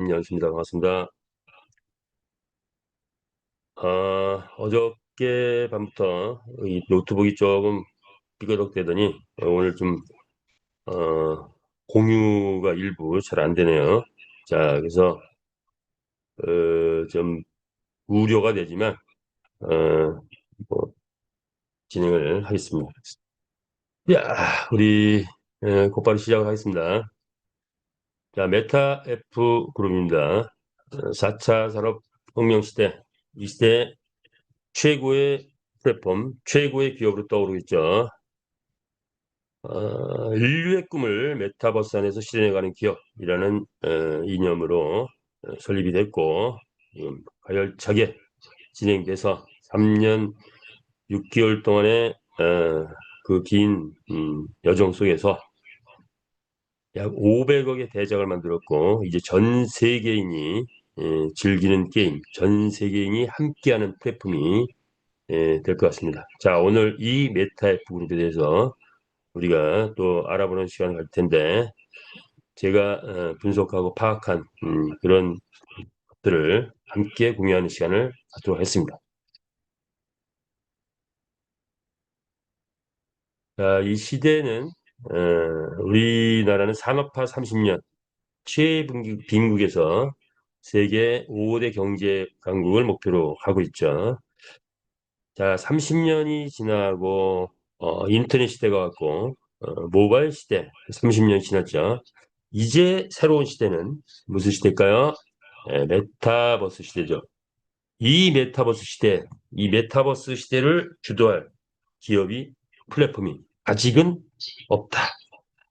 안녕하십니까. 반갑습니다. 어저께 밤부터 이 노트북이 조금 삐거덕대더니 오늘 좀 공유가 일부 잘 안 되네요. 자, 그래서 좀 우려가 되지만 뭐 진행을 하겠습니다. 야, 우리 곧바로 시작을 하겠습니다. 자, 메타 F 그룹입니다. 4차 산업혁명 시대, 이 시대 최고의 플랫폼, 최고의 기업으로 떠오르고 있죠. 인류의 꿈을 메타버스 안에서 실현해가는 기업이라는 이념으로 설립이 됐고, 가열차게 진행돼서 3년 6개월 동안의 그 긴 여정 속에서 약 500억의 대작을 만들었고, 이제 전 세계인이 즐기는 게임, 전 세계인이 함께하는 플랫폼이 될 것 같습니다. 자, 오늘 이 메타앱 그룹에 대해서 우리가 또 알아보는 시간을 갈 텐데, 제가 분석하고 파악한 그런 것들을 함께 공유하는 시간을 갖도록 하겠습니다. 자, 이 시대는 우리나라는 산업화 30년 최빈국에서 세계 5대 경제 강국을 목표로 하고 있죠. 자, 30년이 지나고 인터넷 시대가 왔고 모바일 시대 30년이 지났죠. 이제 새로운 시대는 무슨 시대일까요? 메타버스 시대죠. 이 메타버스 시대를 주도할 기업이 플랫폼이 아직은 없다.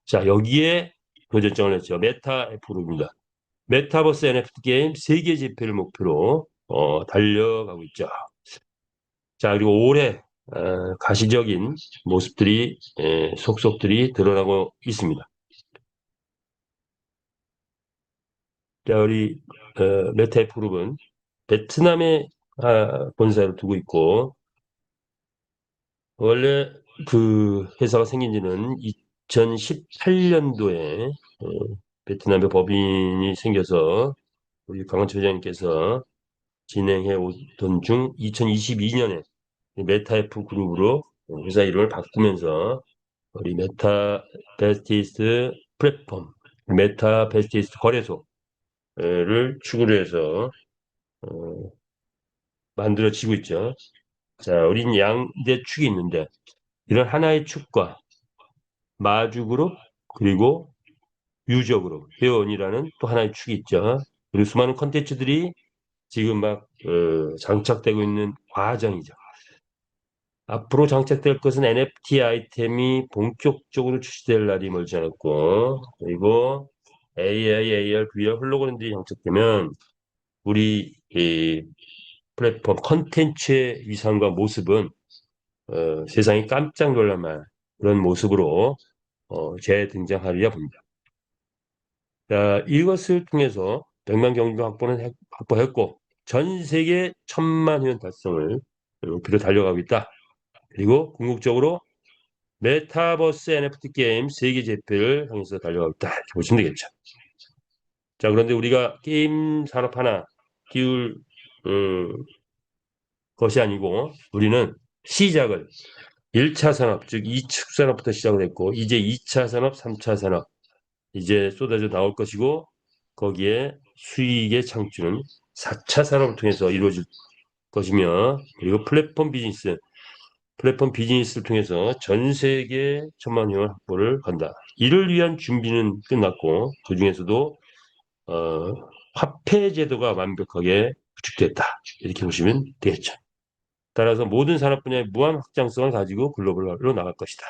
자, 여기에 도전장을 했죠. 메타 F그룹입니다. 메타버스 NFT 게임 세계 재패를 목표로 달려가고 있죠. 자, 그리고 올해 가시적인 모습들이 속속들이 드러나고 있습니다. 자, 우리 메타F 그룹은 베트남에 본사를 두고 있고 원래 그 회사가 생긴 지는 2018년도에 베트남에 법인이 생겨서 우리 강원철 회장님께서 진행해 오던 중 2022년에 메타F 그룹으로 회사 이름을 바꾸면서 우리 메타 베스티스 플랫폼, 메타 베스티스 거래소를 축으로 해서 어, 만들어지고 있죠. 자, 우린 양대 축이 있는데 이런 하나의 축과 마주그룹 그리고 유저그룹, 회원이라는 또 하나의 축이 있죠. 그리고 수많은 컨텐츠들이 지금 막 장착되고 있는 과정이죠. 앞으로 장착될 것은 NFT 아이템이 본격적으로 출시될 날이 멀지 않았고, 그리고 AI, AR, VR 홀로그램들이 장착되면 우리 이 플랫폼 컨텐츠의 위상과 모습은 세상이 깜짝 놀랄 그런 모습으로 재등장하리라 봅니다. 자, 이것을 통해서 100만 경주 확보했고 전 세계 1000만 회원 달성을 목표로 달려가고 있다. 그리고 궁극적으로 메타버스 NFT 게임 세계 제패를 향해서 달려가고 있다. 이렇게 보시면 되겠죠. 자, 그런데 우리가 게임 산업 하나 키울 것이 아니고 우리는 시작을 1차 산업, 즉 이축 산업부터 시작을 했고 이제 2차 산업, 3차 산업 이제 쏟아져 나올 것이고 거기에 수익의 창출은 4차 산업을 통해서 이루어질 것이며 그리고 플랫폼 비즈니스를 통해서 전 세계 1000만 회원 확보를 한다. 이를 위한 준비는 끝났고 그중에서도 어, 화폐 제도가 완벽하게 구축됐다. 이렇게 보시면 되겠죠. 따라서 모든 산업 분야의 무한 확장성을 가지고 글로벌로 나갈 것이다.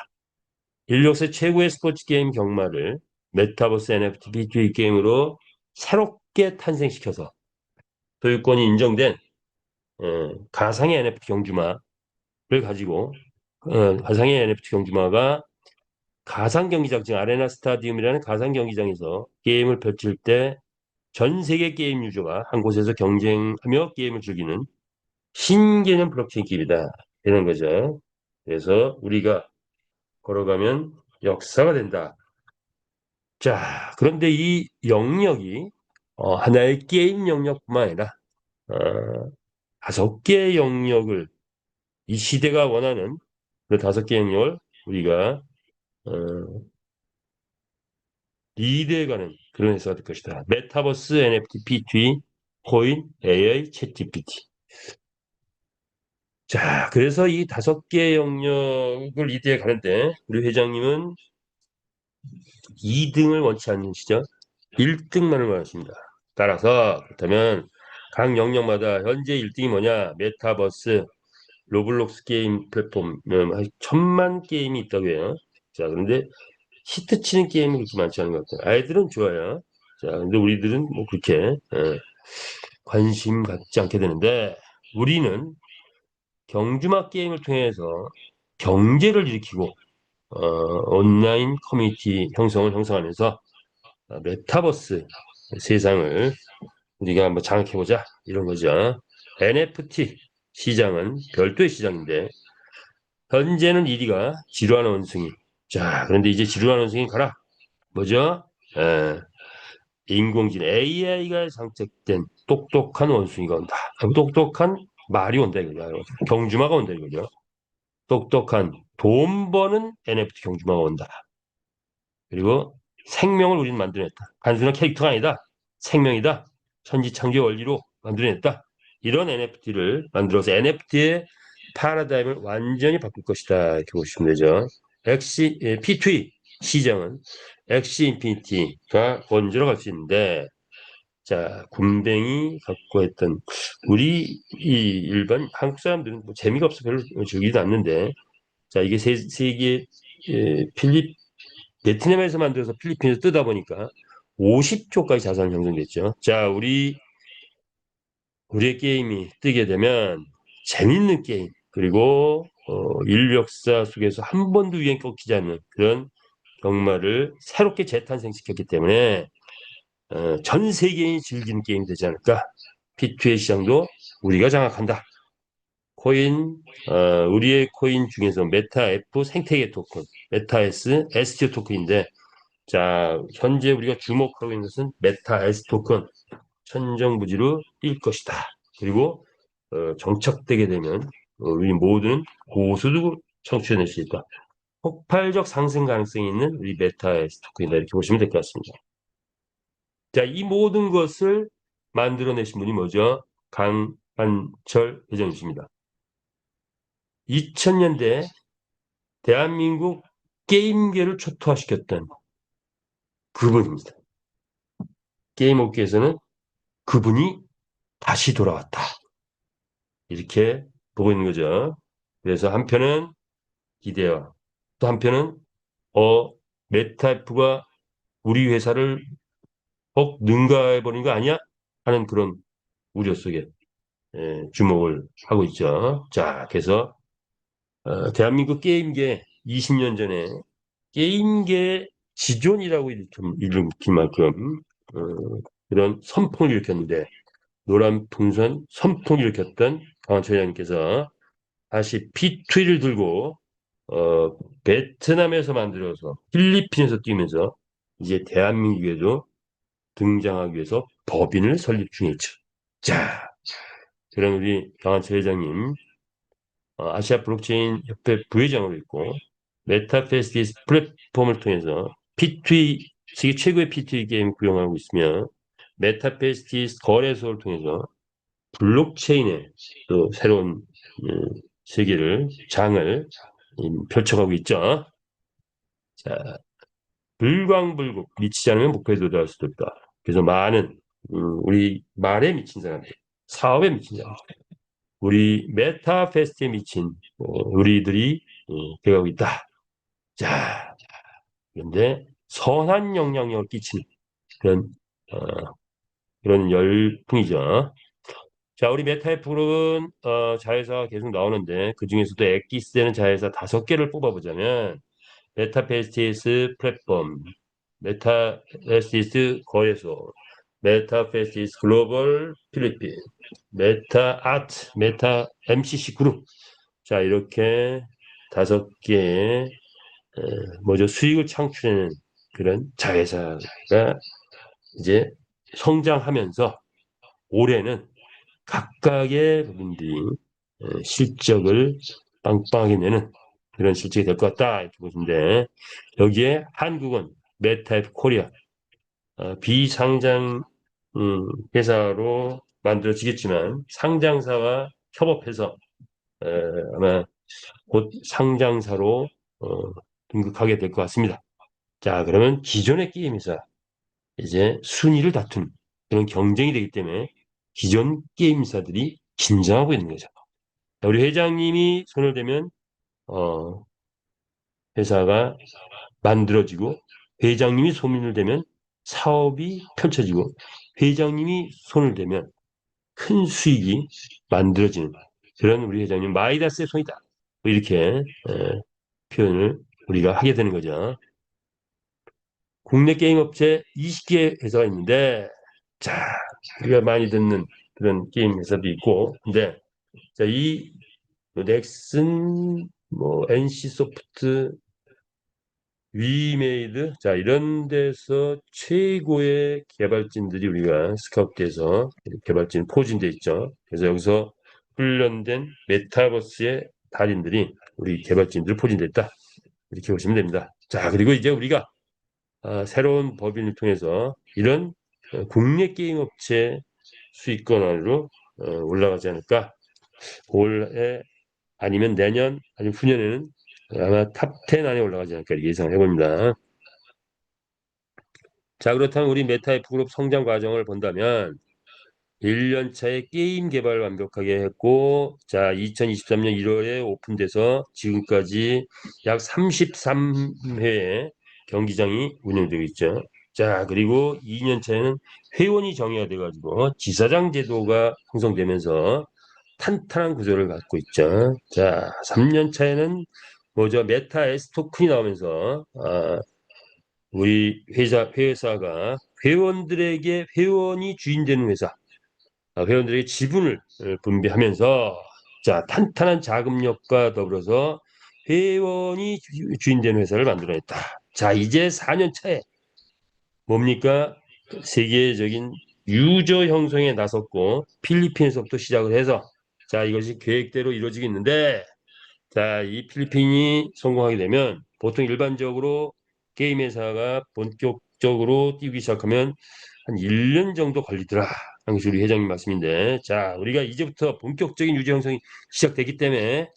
인류 역사 최고의 스포츠 게임 경마를 메타버스 NFT B2B 게임으로 새롭게 탄생시켜서 소유권이 인정된 가상의 NFT 경주마를 가지고 가상의 NFT 경주마가 가상 경기장, 즉 아레나 스타디움이라는 가상 경기장에서 게임을 펼칠 때 전 세계 게임 유저가 한 곳에서 경쟁하며 게임을 즐기는 신개념 블록체인 기업이다. 이런 거죠. 그래서 우리가 걸어가면 역사가 된다. 자, 그런데 이 영역이 하나의 게임 영역뿐만 아니라 어, 5개의 영역을 이 시대가 원하는 그 5개 영역을 우리가 어, 리드해가는 그런 회사가 될 것이다. 메타버스, NFT, P2E, 코인, AI, 챗GPT. 자, 그래서 이 5개 영역을 리드해 가는데 우리 회장님은 2등을 원치 않으시죠? 1등만을 원하십니다. 따라서 그렇다면 각 영역마다 현재 1등이 뭐냐? 메타버스, 로블록스 게임 플랫폼 한 1,000만 게임이 있다고 해요. 자, 그런데 히트 치는 게임이 그렇게 많지 않은 것 같아요. 아이들은 좋아요. 자, 근데 우리들은 뭐 그렇게 관심 갖지 않게 되는데 우리는 경주막 게임을 통해서 경제를 일으키고 온라인 커뮤니티 형성을 형성하면서 메타버스 세상을 우리가 한번 장악해보자 이런 거죠. NFT 시장은 별도의 시장인데 현재는 1위가 지루한 원숭이. 자, 그런데 이제 지루한 원숭이 가라. 뭐죠? 에, 인공지능 AI가 장착된 똑똑한 원숭이가 온다. 똑똑한 말이 온다 이거죠. 경주마가 온다 이거죠. 똑똑한 돈 버는 NFT 경주마가 온다. 그리고 생명을 우리는 만들어냈다. 단순한 캐릭터가 아니다. 생명이다. 천지창조 원리로 만들어냈다. 이런 NFT를 만들어서 NFT의 파라다임을 완전히 바꿀 것이다. 이렇게 보시면 되죠. P2E 시장은 엑시 인피니티가 원조로 갈 수 있는데 자, 군뱅이 갖고 했던 우리 이 일반 한국 사람들은 뭐 재미가 없어 별로 즐기지도 않는데 자, 이게 세계 필립 베트남에서 만들어서 필리핀에서 뜨다 보니까 50조까지 자산이 형성됐죠. 자, 우리의 게임이 뜨게 되면 재밌는 게임 그리고 인류 역사 속에서 한 번도 유행 꺾이지 않는 그런 경마를 새롭게 재탄생시켰기 때문에 전 세계인이 즐기는 게임이 되지 않을까. P2의 시장도 우리가 장악한다. 코인, 우리의 코인 중에서 메타 F 생태계 토큰, 메타 S, ST 토큰인데 자, 현재 우리가 주목하고 있는 것은 메타 S 토큰 천정부지로 뛸 것이다. 그리고 정착되게 되면 우리 모두는 고소득을 창출해낼 수 있다. 폭발적 상승 가능성이 있는 우리 메타 S 토큰이다. 이렇게 보시면 될 것 같습니다. 자, 이 모든 것을 만들어내신 분이 뭐죠? 강한철 회장이십니다. 2000년대 대한민국 게임계를 초토화시켰던 그분입니다. 게임 업계에서는 그분이 다시 돌아왔다. 이렇게 보고 있는 거죠. 그래서 한편은 기대와 또 한편은 메타F가 우리 회사를 능가해버린 거 아니야? 하는 그런 우려 속에 주목을 하고 있죠. 자, 그래서 대한민국 게임계 20년 전에 게임계 지존이라고 일으킬 만큼 그런 선풍을 일으켰는데 노란 풍선 선풍을 일으켰던 강원철 회장님께서 다시 P2를 들고 베트남에서 만들어서 필리핀에서 뛰면서 이제 대한민국에도 등장하기 위해서 법인을 설립 중이죠. 자, 그런 우리 강한철 회장님 아시아 블록체인 협회 부회장으로 있고 메타페스티스 플랫폼을 통해서 P2E 세계 최고의 P2E 게임 구용하고 있으며 메타페스티스 거래소를 통해서 블록체인의 또 새로운 세계를 장을 펼쳐가고 있죠. 자, 불광불국 미치지 않으면 목표에 도달할 수도 있다. 그래서 많은 우리 말에 미친 사람들, 사업에 미친 사람들, 우리 메타페스트에 미친 우리들이 되어가고 있다. 자, 그런데 선한 영향력을 끼치는 그런 어, 그런 열풍이죠. 자, 우리 메타앱은 자회사가 계속 나오는데 그 중에서도 엑기스되는 자회사 5개를 뽑아보자면 메타페스티스 플랫폼, 메타페스티스 거래소, 메타페스티스 글로벌 필리핀, 메타아트, 메타 MCC 그룹. 자, 이렇게 5개의 뭐죠 수익을 창출하는 그런 자회사가 이제 성장하면서 올해는 각각의 부분들이 실적을 빵빵하게 내는 그런 실적이 될 것 같다 이렇게 보시는데 여기에 한국은 메타F 코리아 비상장 회사로 만들어지겠지만 상장사와 협업해서 에, 아마 곧 상장사로 등극하게 될 것 같습니다. 자, 그러면 기존의 게임 회사 이제 순위를 다투는 그런 경쟁이 되기 때문에 기존 게임 회사들이 긴장하고 있는 거죠. 우리 회장님이 손을 대면 어, 회사가 만들어지고 회장님이 손을 대면 사업이 펼쳐지고 회장님이 손을 대면 큰 수익이 만들어지는 그런 우리 회장님 마이다스의 손이다. 뭐 이렇게 표현을 우리가 하게 되는 거죠. 국내 게임 업체 20개 회사가 있는데 자 우리가 많이 듣는 그런 게임 회사도 있고 근데 자, 이 넥슨 뭐 NC소프트 위메이드 자 이런 데서 최고의 개발진들이 우리가 스카우트돼서 개발진 포진돼 있죠. 그래서 여기서 훈련된 메타버스의 달인들이 우리 개발진들 포진됐다 이렇게 보시면 됩니다. 자 그리고 이제 우리가 새로운 법인을 통해서 이런 국내 게임 업체 수익권 안으로 올라가지 않을까. 올해 아니면 내년 아니면 후년에는 아마 탑10 안에 올라가지 않을까 예상해 봅니다. 자, 그렇다면 우리 메타F 그룹 성장 과정을 본다면 1년 차에 게임 개발 완벽하게 했고 자, 2023년 1월에 오픈돼서 지금까지 약 33회의 경기장이 운영되고 있죠. 자, 그리고 2년 차에는 회원이 정의가 돼가지고 지사장 제도가 형성되면서 탄탄한 구조를 갖고 있죠. 자, 3년 차에는 뭐죠? 메타 S 토큰이 나오면서 우리 회사가 회원들에게 회원이 주인 되는 회사, 회원들에게 지분을 분배하면서 자, 탄탄한 자금력과 더불어서 회원이 주인 되는 회사를 만들어냈다. 자, 이제 4년 차에 뭡니까? 세계적인 유저 형성에 나섰고 필리핀에서부터 시작을 해서 자, 이것이 계획대로 이루어지고 있는데 자, 이 필리핀이 성공하게 되면 보통 일반적으로 게임 회사가 본격적으로 뛰기 시작하면 한 1년 정도 걸리더라. 당시 우리 회장님 말씀인데. 자, 우리가 이제부터 본격적인 유지 형성이 시작되기 때문에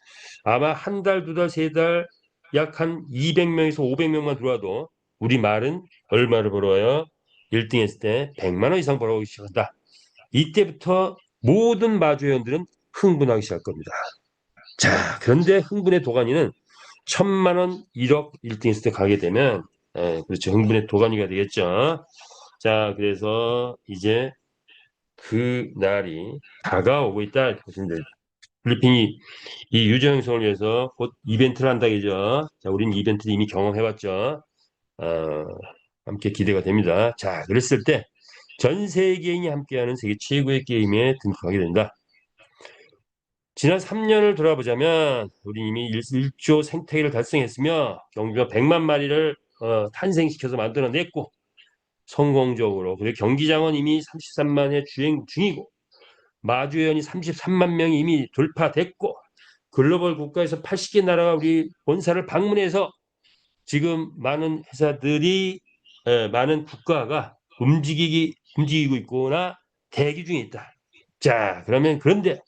아마 한 달, 두 달, 세 달 약 한 200명에서 500명만 들어와도 우리 말은 얼마를 벌어요? 1등 했을 때 100만 원 이상 벌어오기 시작한다. 이때부터 모든 마주 회원들은 흥분하기 시작할 겁니다. 자, 그런데 흥분의 도가니는 1,000만 원, 1억 1등 했을 때 가게 되면, 그렇죠. 흥분의 도가니가 되겠죠. 자, 그래서 이제 그 날이 다가오고 있다. 이렇게 보시면 돼요. 필리핀이 이 유저 형성을 위해서 곧 이벤트를 한다, 그죠? 자, 우리는 이벤트를 이미 경험해봤죠. 어, 함께 기대가 됩니다. 자, 그랬을 때 전 세계인이 함께하는 세계 최고의 게임에 등극하게 된다. 지난 3년을 돌아보자면 우리 이미 1조 생태계를 달성했으며 경주가 100만 마리를 탄생시켜서 만들어냈고 성공적으로 그리고 경기장은 이미 33만회 주행 중이고 마주회원이 33만 명이 이미 돌파됐고 글로벌 국가에서 80개 나라가 우리 본사를 방문해서 지금 많은 회사들이 많은 국가가 움직이고 있거나 대기 중에 있다. 자, 그러면 그런데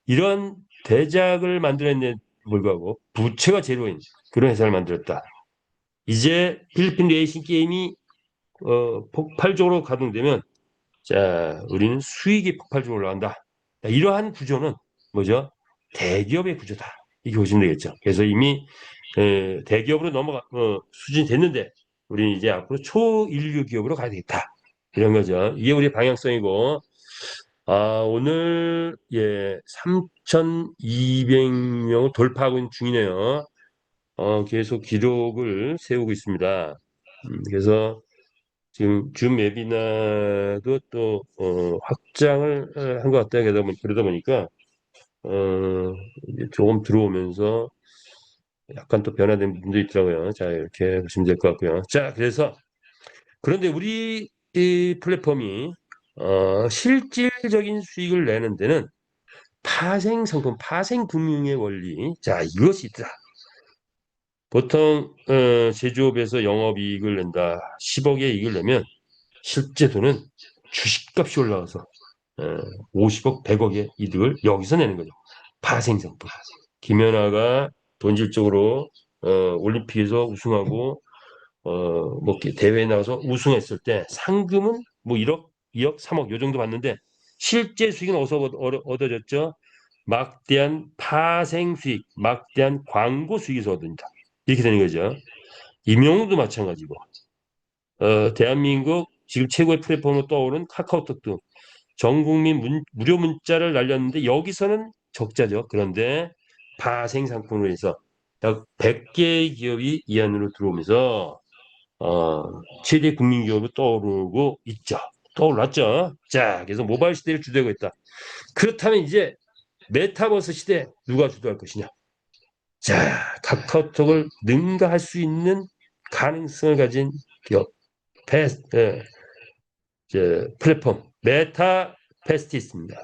이런 대작을 만들어낸 불구하고 부채가 제로인 그런 회사를 만들었다. 이제 필리핀 레이싱 게임이 폭발적으로 가동되면 자 우리는 수익이 폭발적으로 올라간다. 자, 이러한 구조는 뭐죠? 대기업의 구조다. 이렇게 보시면 되겠죠. 그래서 이미 대기업으로 수준됐는데 우리는 이제 앞으로 초인류 기업으로 가야 되겠다. 이런 거죠. 이게 우리 방향성이고 오늘 예 3,200명을 돌파하고 있는 중이네요. 계속 기록을 세우고 있습니다. 그래서 지금 줌 웨비나도 또 확장을 한 것 같다. 그러다 보니까 이제 조금 들어오면서 약간 또 변화된 부분도 있더라고요. 자 이렇게 보시면 될 것 같고요. 자 그래서 그런데 우리 이 플랫폼이 실질적인 수익을 내는 데는 파생 상품, 파생 금융의 원리. 자, 이것이 있다. 보통 제조업에서 영업이익을 낸다. 10억의 이익을 내면 실제 돈은 주식값이 올라가서 어, 50억, 100억의 이득을 여기서 내는 거죠. 파생 상품. 김연아가 본질적으로 올림픽에서 우승하고 뭐 대회에 나가서 우승했을 때 상금은 뭐 1억, 2억, 3억 요 정도 받는데 실제 수익은 어디서 얻어졌죠? 막대한 파생 수익, 막대한 광고 수익에서 얻는다. 이렇게 되는 거죠. 임용도 마찬가지고 대한민국 지금 최고의 플랫폼으로 떠오른 카카오톡 등 전 국민 무료 문자를 날렸는데 여기서는 적자죠. 그런데 파생 상품으로 해서 약 100개의 기업이 이 안으로 들어오면서 최대 국민 기업으로 떠오르고 있죠. 떠올랐죠. 자, 그래서 모바일 시대를 주도하고 있다. 그렇다면 이제 메타버스 시대 누가 주도할 것이냐? 자, 카카오톡을 능가할 수 있는 가능성을 가진 기업, 플랫폼 메타페스트 있습니다.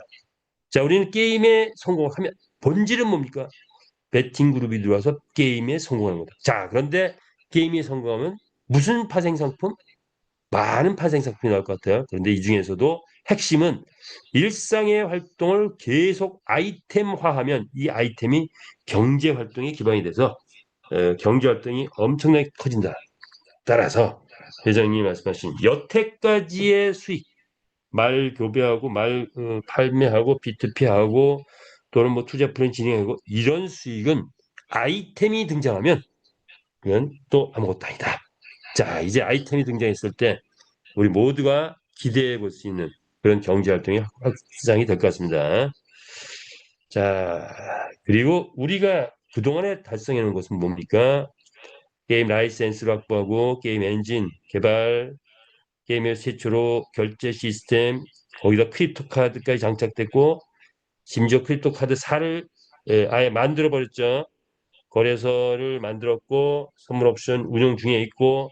자, 우리는 게임에 성공하면 본질은 뭡니까? 베팅 그룹이 들어와서 게임에 성공하는 거다. 자, 그런데 게임에 성공하면 무슨 파생 상품? 많은 파생 상품이 나올 것 같아요. 그런데 이 중에서도 핵심은 일상의 활동을 계속 아이템화하면 이 아이템이 경제 활동의 기반이 돼서 경제 활동이 엄청나게 커진다. 따라서 회장님이 말씀하신 여태까지의 수익, 말 교배하고 말 판매하고 B2P하고 또는 뭐 투자 플랜 진행하고 이런 수익은 아이템이 등장하면 그건 또 아무것도 아니다. 자, 이제 아이템이 등장했을 때 우리 모두가 기대해 볼 수 있는 그런 경제 활동이 확장이 될 것 같습니다. 자, 그리고 우리가 그동안에 달성해 놓은 것은 뭡니까? 게임 라이센스를 확보하고 게임 엔진 개발, 게임의 최초로 결제 시스템, 거기다 크립토 카드까지 장착됐고 심지어 크립토 카드 사를 아예 만들어 버렸죠. 거래소를 만들었고 선물 옵션 운영 중에 있고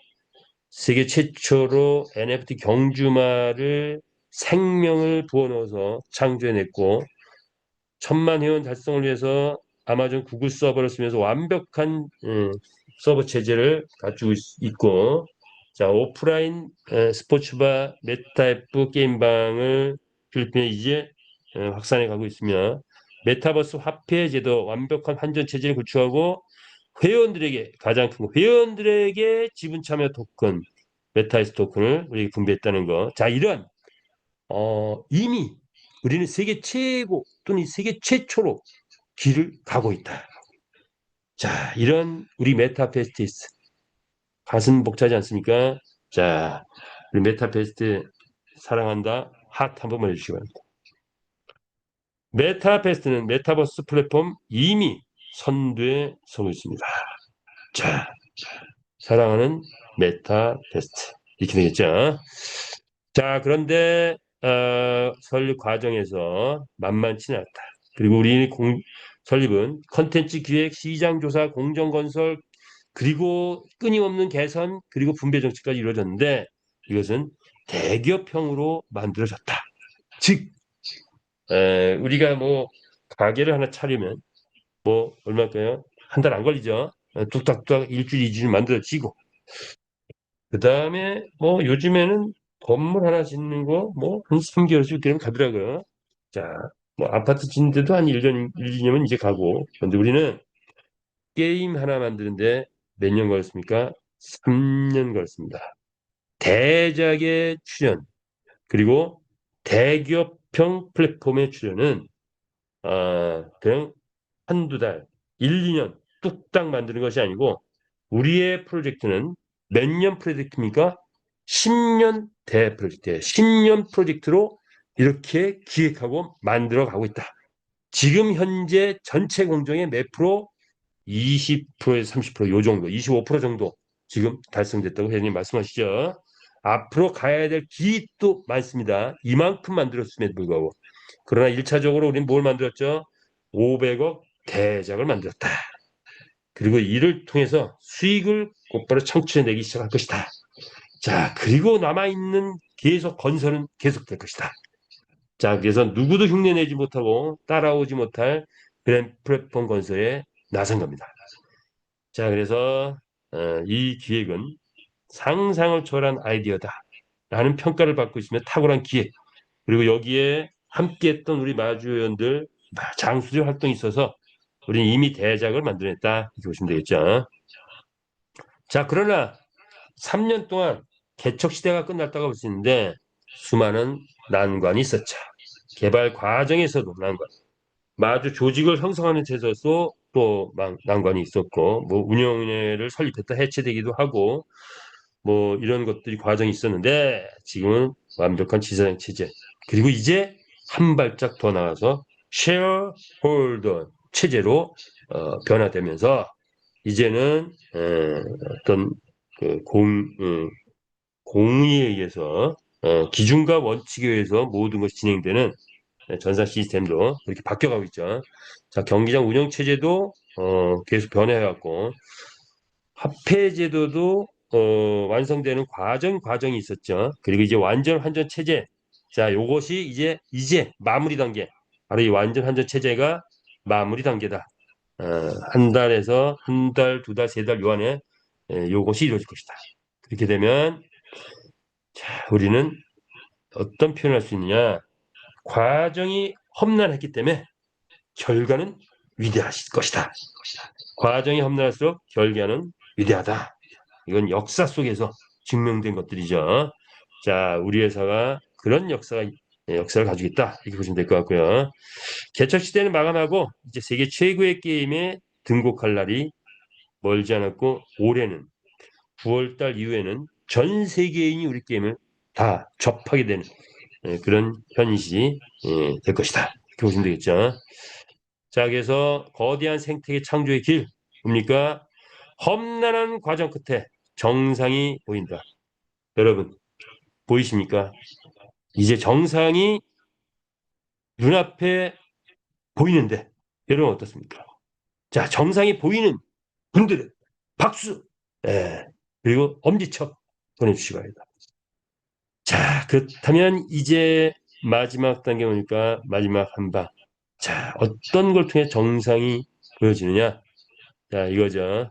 세계 최초로 NFT 경주마를 생명을 부어넣어서 창조해냈고 1,000만 회원 달성을 위해서 아마존 구글 서버를 쓰면서 완벽한 서버 체제를 갖추고 있고 자 오프라인 스포츠바 메타앱 게임방을 필리핀에 이제 확산해 가고 있으며 메타버스 화폐 제도 완벽한 환전 체제를 구축하고 회원들에게 가장 큰 거, 회원들에게 지분 참여 토큰 메타이스 토큰을 우리가 분배했다는 거. 자 이런 이미 우리는 세계 최고 또는 세계 최초로 길을 가고 있다. 자, 이런 우리 메타페스티스 가슴 벅차지 않습니까? 자, 우리 메타페스트 사랑한다. 핫 한 번만 해주시기 바랍니다. 메타페스트는 메타버스 플랫폼 이미 선두에 서고 있습니다. 자, 사랑하는 메타페스트 이렇게 되겠죠. 자, 그런데 설립 과정에서 만만치는 않다. 그리고 우리 설립은 컨텐츠 기획, 시장 조사, 공정 건설, 그리고 끊임없는 개선, 그리고 분배 정책까지 이루어졌는데 이것은 대기업형으로 만들어졌다. 즉, 우리가 뭐 가게를 하나 차리면 뭐 얼마일까요? 한 달 안 걸리죠. 뚝딱뚝딱 일주일, 이주일 만들어지고 그 다음에 뭐 요즘에는 건물 하나 짓는 거 뭐 한 3개월씩 6개월 가더라고요. 자, 뭐 아파트 짓는데도 한 1년, 1, 2년은 이제 가고. 그런데 우리는 게임 하나 만드는데 몇 년 걸렸습니까? 3년 걸렸습니다. 대작의 출연, 그리고 대기업형 플랫폼의 출연은 그냥 한두 달, 1, 2년 뚝딱 만드는 것이 아니고 우리의 프로젝트는 몇 년 프로젝트입니까? 10년 대 프로젝트예요. 10년 프로젝트로 이렇게 기획하고 만들어 가고 있다. 지금 현재 전체 공정의 몇 프로? 20%에서 30%요 정도, 25% 정도 지금 달성됐다고 회장님 말씀하시죠. 앞으로 가야 될 길도 많습니다. 이만큼 만들었음에도 불구하고. 그러나 1차적으로 우리는 뭘 만들었죠? 500억 대작을 만들었다. 그리고 이를 통해서 수익을 곧바로 창출해내기 시작할 것이다. 자, 그리고 남아있는 계속 건설은 계속될 것이다. 자, 그래서 누구도 흉내내지 못하고 따라오지 못할 그런 플랫폼 건설에 나선 겁니다. 자, 그래서 이 기획은 상상을 초월한 아이디어다 라는 평가를 받고 있으며 탁월한 기획, 그리고 여기에 함께했던 우리 마주위원들 장수적 활동이 있어서 우리는 이미 대작을 만들어냈다 이렇게 보시면 되겠죠. 자, 그러나 3년 동안 개척 시대가 끝났다고 볼 수 있는데 수많은 난관이 있었죠. 개발 과정에서도 난관, 마주 조직을 형성하는 데서도 또 난관이 있었고, 뭐 운영회를 설립했다 해체되기도 하고, 뭐 이런 것들이 과정이 있었는데 지금은 완벽한 지사장 체제, 그리고 이제 한 발짝 더 나가서 쉐어홀더 체제로 변화되면서 이제는 어떤 그 공의에 의해서 기준과 원칙에 의해서 모든 것이 진행되는 전산 시스템도 이렇게 바뀌어가고 있죠. 자, 경기장 운영 체제도 계속 변해갖고 화폐 제도도 완성되는 과정이 있었죠. 그리고 이제 완전 환전 체제. 자, 요것이 이제 마무리 단계. 바로 이 완전 환전 체제가 마무리 단계다. 어, 한 달에서 한 달, 두 달, 세 달 요 안에 요것이 이루어질 것이다. 그렇게 되면 자, 우리는 어떤 표현을 할 수 있느냐? 과정이 험난했기 때문에 결과는 위대할 것이다. 과정이 험난할수록 결과는 위대하다. 이건 역사 속에서 증명된 것들이죠. 자, 우리 회사가 그런 역사를 가지고 있다 이렇게 보시면 될 것 같고요. 개척 시대는 마감하고 이제 세계 최고의 게임에 등극할 날이 멀지 않았고, 올해는 9월달 이후에는 전 세계인이 우리 게임을 다 접하게 되는 그런 현실이 될 것이다 이렇게 보시면 되겠죠. 자, 그래서 거대한 생태계 창조의 길, 뭡니까? 험난한 과정 끝에 정상이 보인다. 여러분, 보이십니까? 이제 정상이 눈앞에 보이는데, 여러분 어떻습니까? 자, 정상이 보이는 분들은 박수! 예, 그리고 엄지척 보내주시기 바랍니다. 자, 그렇다면 이제 마지막 단계 보니까 마지막 한 방. 자, 어떤 걸 통해 정상이 보여지느냐? 자, 이거죠.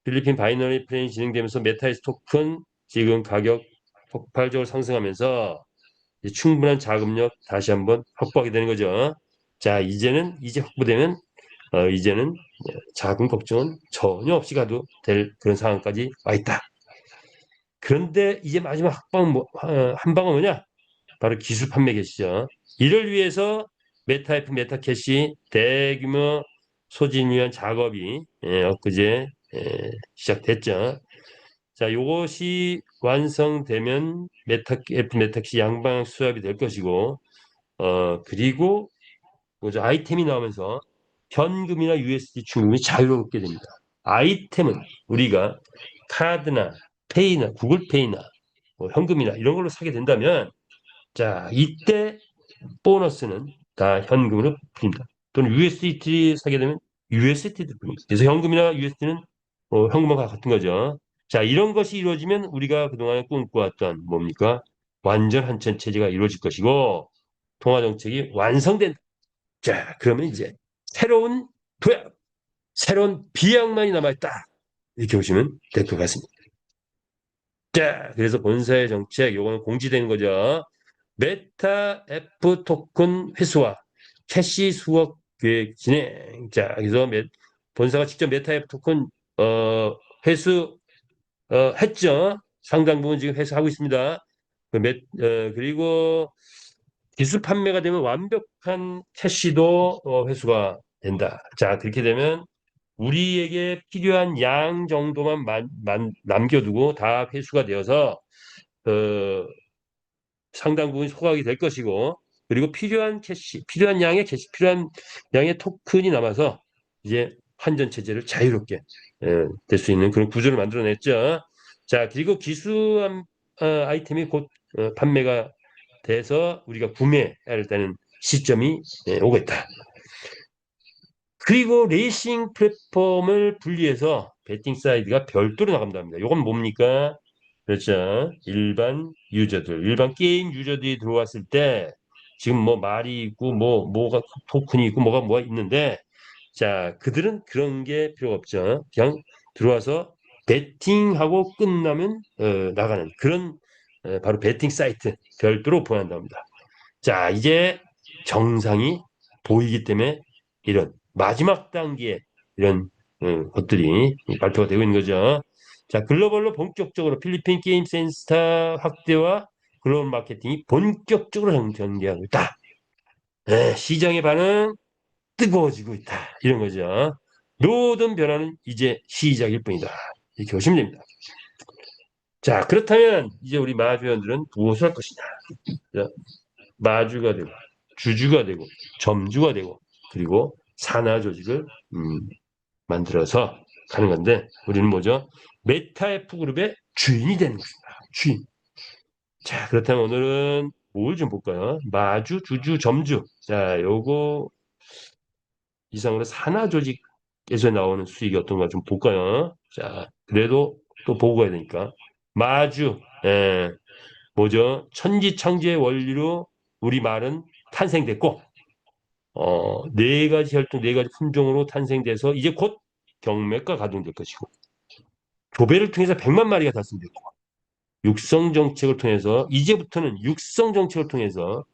필리핀 바이너리 플레인이 진행되면서 메타이스 토큰 지금 가격 폭발적으로 상승하면서 충분한 자금력 다시 한번 확보하게 되는 거죠. 자, 이제 확보되면 이제는 자금 걱정은 전혀 없이 가도 될 그런 상황까지 와 있다. 그런데 이제 마지막 한 방은 뭐냐? 바로 기술 판매 개시죠. 이를 위해서 메타F 메타캐시 대규모 소진 위한 작업이 엊그제 시작됐죠. 자, 요것이 완성되면 메타F 메타캐시 양방향 수합이 될 것이고, 그리고 뭐죠? 아이템이 나오면서 현금이나 USD 충금이 자유롭게 됩니다. 아이템은 우리가 카드나 페이나 구글페이나 뭐 현금이나 이런 걸로 사게 된다면, 자, 이때 보너스는 다 현금으로 풀립니다. 또는 USDT 사게 되면 USDT도 풀립니다. 그래서 현금이나 USDT는 현금과 같은 거죠. 자, 이런 것이 이루어지면 우리가 그동안 꿈꿔왔던 뭡니까? 완전 한천 체제가 이루어질 것이고 통화 정책이 완성된다. 자, 그러면 이제 새로운 도약, 새로운 비약만이 남아있다. 이렇게 보시면 될 것 같습니다. 자, 그래서 본사의 정책, 요거는 공지되는 거죠. 메타 F 토큰 회수와 캐시 수억 계획 진행. 자, 그래서 본사가 직접 메타 F 토큰 회수 했죠. 상당 부분 지금 회수하고 있습니다. 그리고 기술 판매가 되면 완벽한 캐시도 회수가 된다. 자, 그렇게 되면 우리에게 필요한 양 정도만 남겨두고 다 회수가 되어서 어, 상당 부분 소각이 될 것이고, 그리고 필요한 양의 캐시, 필요한 양의 토큰이 남아서 이제 환전 체제를 자유롭게 될 수 있는 그런 구조를 만들어냈죠. 자, 그리고 기수한 아이템이 곧 판매가 돼서 우리가 구매해야 되는 시점이 오고 있다. 그리고 레이싱 플랫폼을 분리해서 베팅 사이드가 별도로 나간답니다. 이건 뭡니까? 그렇죠. 일반 유저들, 일반 게임 유저들이 들어왔을 때 지금 뭐 말이 있고 뭐가 토큰이 있고 뭐가 있는데 자, 그들은 그런 게 필요 없죠. 그냥 들어와서 베팅하고 끝나면 나가는 그런 바로 베팅 사이트 별도로 오픈한답니다. 자, 이제 정상이 보이기 때문에 이런 마지막 단계에 이런 것들이 발표가 되고 있는 거죠. 자, 글로벌로 본격적으로 필리핀 게임 센스타 확대와 글로벌 마케팅이 본격적으로 전개하고 있다. 시장의 반응 뜨거워지고 있다. 이런 거죠. 모든 변화는 이제 시작일 뿐이다. 이렇게 보시면 됩니다. 자, 그렇다면 이제 우리 마주원들은 무엇을 할 것이냐? 자, 마주가 되고 주주가 되고 점주가 되고 그리고 산하 조직을 만들어서 가는 건데 우리는 뭐죠? 메타F 그룹의 주인이 되는 것입니다. 주인. 자, 그렇다면 오늘은 뭘 좀 볼까요? 마주, 주주, 점주. 자, 요거 이상으로 산하 조직에서 나오는 수익이 어떤가 좀 볼까요? 자, 그래도 또 보고 가야 되니까. 마주, 뭐죠? 천지창조의 원리로 우리 말은 탄생됐고, 네 가지 혈통, 네 가지 품종으로 탄생돼서 이제 곧 경매가 가동될 것이고, 교배를 통해서 100만 마리가 달성됐고, 육성 정책을 통해서 이제부터는 육성 정책을 통해서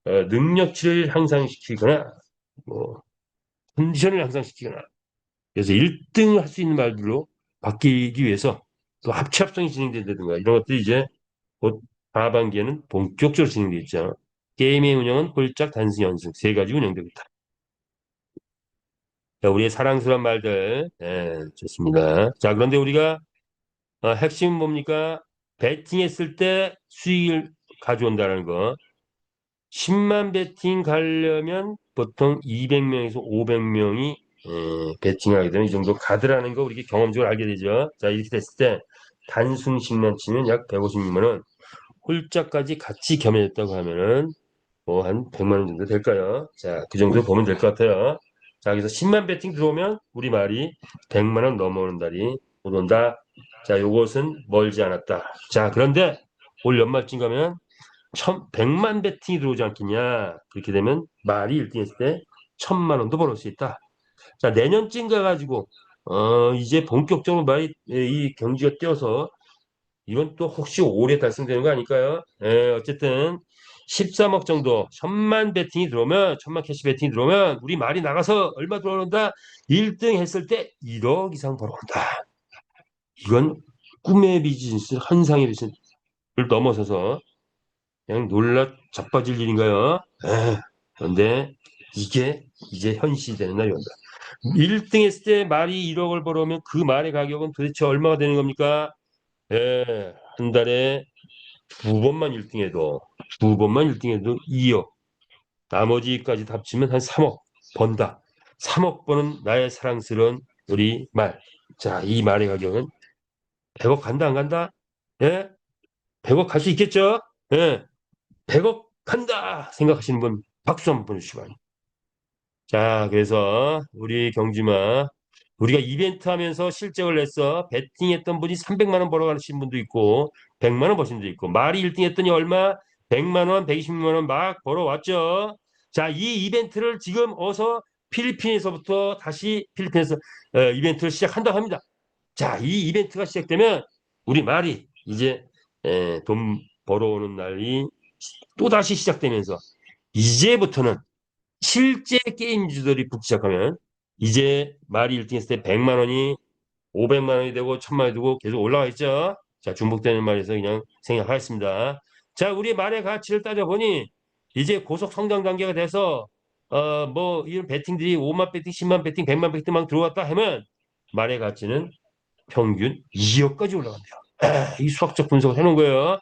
능력치를 향상시키거나, 뭐 컨디션을 향상시키거나, 그래서 1등 할 수 있는 말들로 바뀌기 위해서 또 합치합성이 진행된다든가 이런 것들이 이제 곧 하반기에는 본격적으로 진행되겠죠. 게임의 운영은 홀짝 단순 연습 세 가지 운영되고 있다. 자, 우리의 사랑스러운 말들, 좋습니다. 자, 그런데 우리가 핵심은 뭡니까? 배팅했을 때 수익을 가져온다는 거. 10만 배팅 가려면 보통 200명에서 500명이 배팅하게 되면 이 정도 가드라는 거 우리 경험적으로 알게 되죠. 자, 이렇게 됐을 때 단순 10만 치면 약 156만 원, 홀짝까지 같이 겸해졌다고 하면은 뭐 한 100만 원 정도 될까요? 자, 그 정도 보면 될 것 같아요. 자, 그래서 10만 배팅 들어오면 우리 말이 100만 원 넘어오는 달이 오른다. 자, 요것은 멀지 않았다. 자, 그런데 올 연말쯤 가면 100만 배팅이 들어오지 않겠냐. 그렇게 되면 말이 1등 했을 때 1000만 원도 벌을 수 있다. 자, 내년쯤 가가지고, 이제 본격적으로 말이, 이 경기가 뛰어서, 이건 또 혹시 올해 달성되는 거 아닐까요? 어쨌든, 13억 정도, 1000만 배팅이 들어오면, 1000만 캐시 배팅이 들어오면, 우리 말이 나가서 얼마 들어온다? 1등 했을 때 1억 이상 벌어온다. 이건 꿈의 비즈니스, 환상의 비즈니스를 넘어서서, 그냥 놀라 자빠질 일인가요? 그런데 이게 이제 현실이 되는 날이 온다. 1등 했을 때 말이 1억을 벌어오면 그 말의 가격은 도대체 얼마가 되는 겁니까? 한 달에 두 번만 1등 해도 2억. 나머지까지 합치면 한 3억 번다. 3억 버는 나의 사랑스러운 우리 말. 자, 이 말의 가격은 100억 간다 안 간다? 예? 100억 갈 수 있겠죠? 예. 100억 간다 생각하시는 분 박수 한번 보내주시기 바랍니다. 자, 그래서 우리 경주마 우리가 이벤트 하면서 실적을 냈어. 베팅했던 분이 300만 원 벌어가신 분도 있고 100만 원 버신 분도 있고 말이 1등 했더니 얼마? 100만 원, 120만 원 막 벌어왔죠. 자, 이 이벤트를 지금 어서 필리핀에서부터 다시 필리핀에서 이벤트를 시작한다고 합니다. 자, 이 이벤트가 시작되면 우리 말이 이제 돈 벌어오는 날이 또다시 시작되면서 이제부터는 실제 게임 유저들이 붙기 시작하면 이제 말이 1등 했을 때 100만 원이 500만 원이 되고 1000만 원이 되고 계속 올라가 있죠. 자, 중복되는 말에서 그냥 생각하겠습니다. 자, 우리의 말의 가치를 따져보니 이제 고속 성장 단계가 돼서 뭐 이런 배팅들이 5만 배팅, 10만 배팅, 100만 배팅 막 들어왔다 하면 말의 가치는 평균 2억까지 올라간대요. 이 수학적 분석을 해놓은 거예요.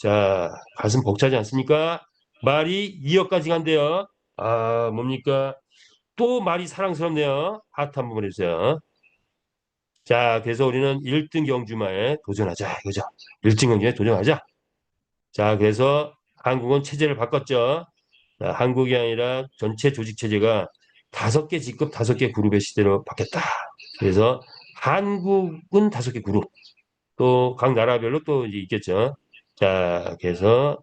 자, 가슴 벅차지 않습니까? 말이 2억까지 간대요. 아, 뭡니까? 또 말이 사랑스럽네요. 하트 한번 보내주세요. 자, 그래서 우리는 1등 경주마에 도전하자. 이거죠. 1등 경주마에 도전하자. 자, 그래서 한국은 체제를 바꿨죠. 자, 한국이 아니라 전체 조직 체제가 5개 직급, 5개 그룹의 시대로 바뀌었다. 그래서 한국은 5개 그룹, 또 각 나라별로 또 이제 있겠죠. 자, 그래서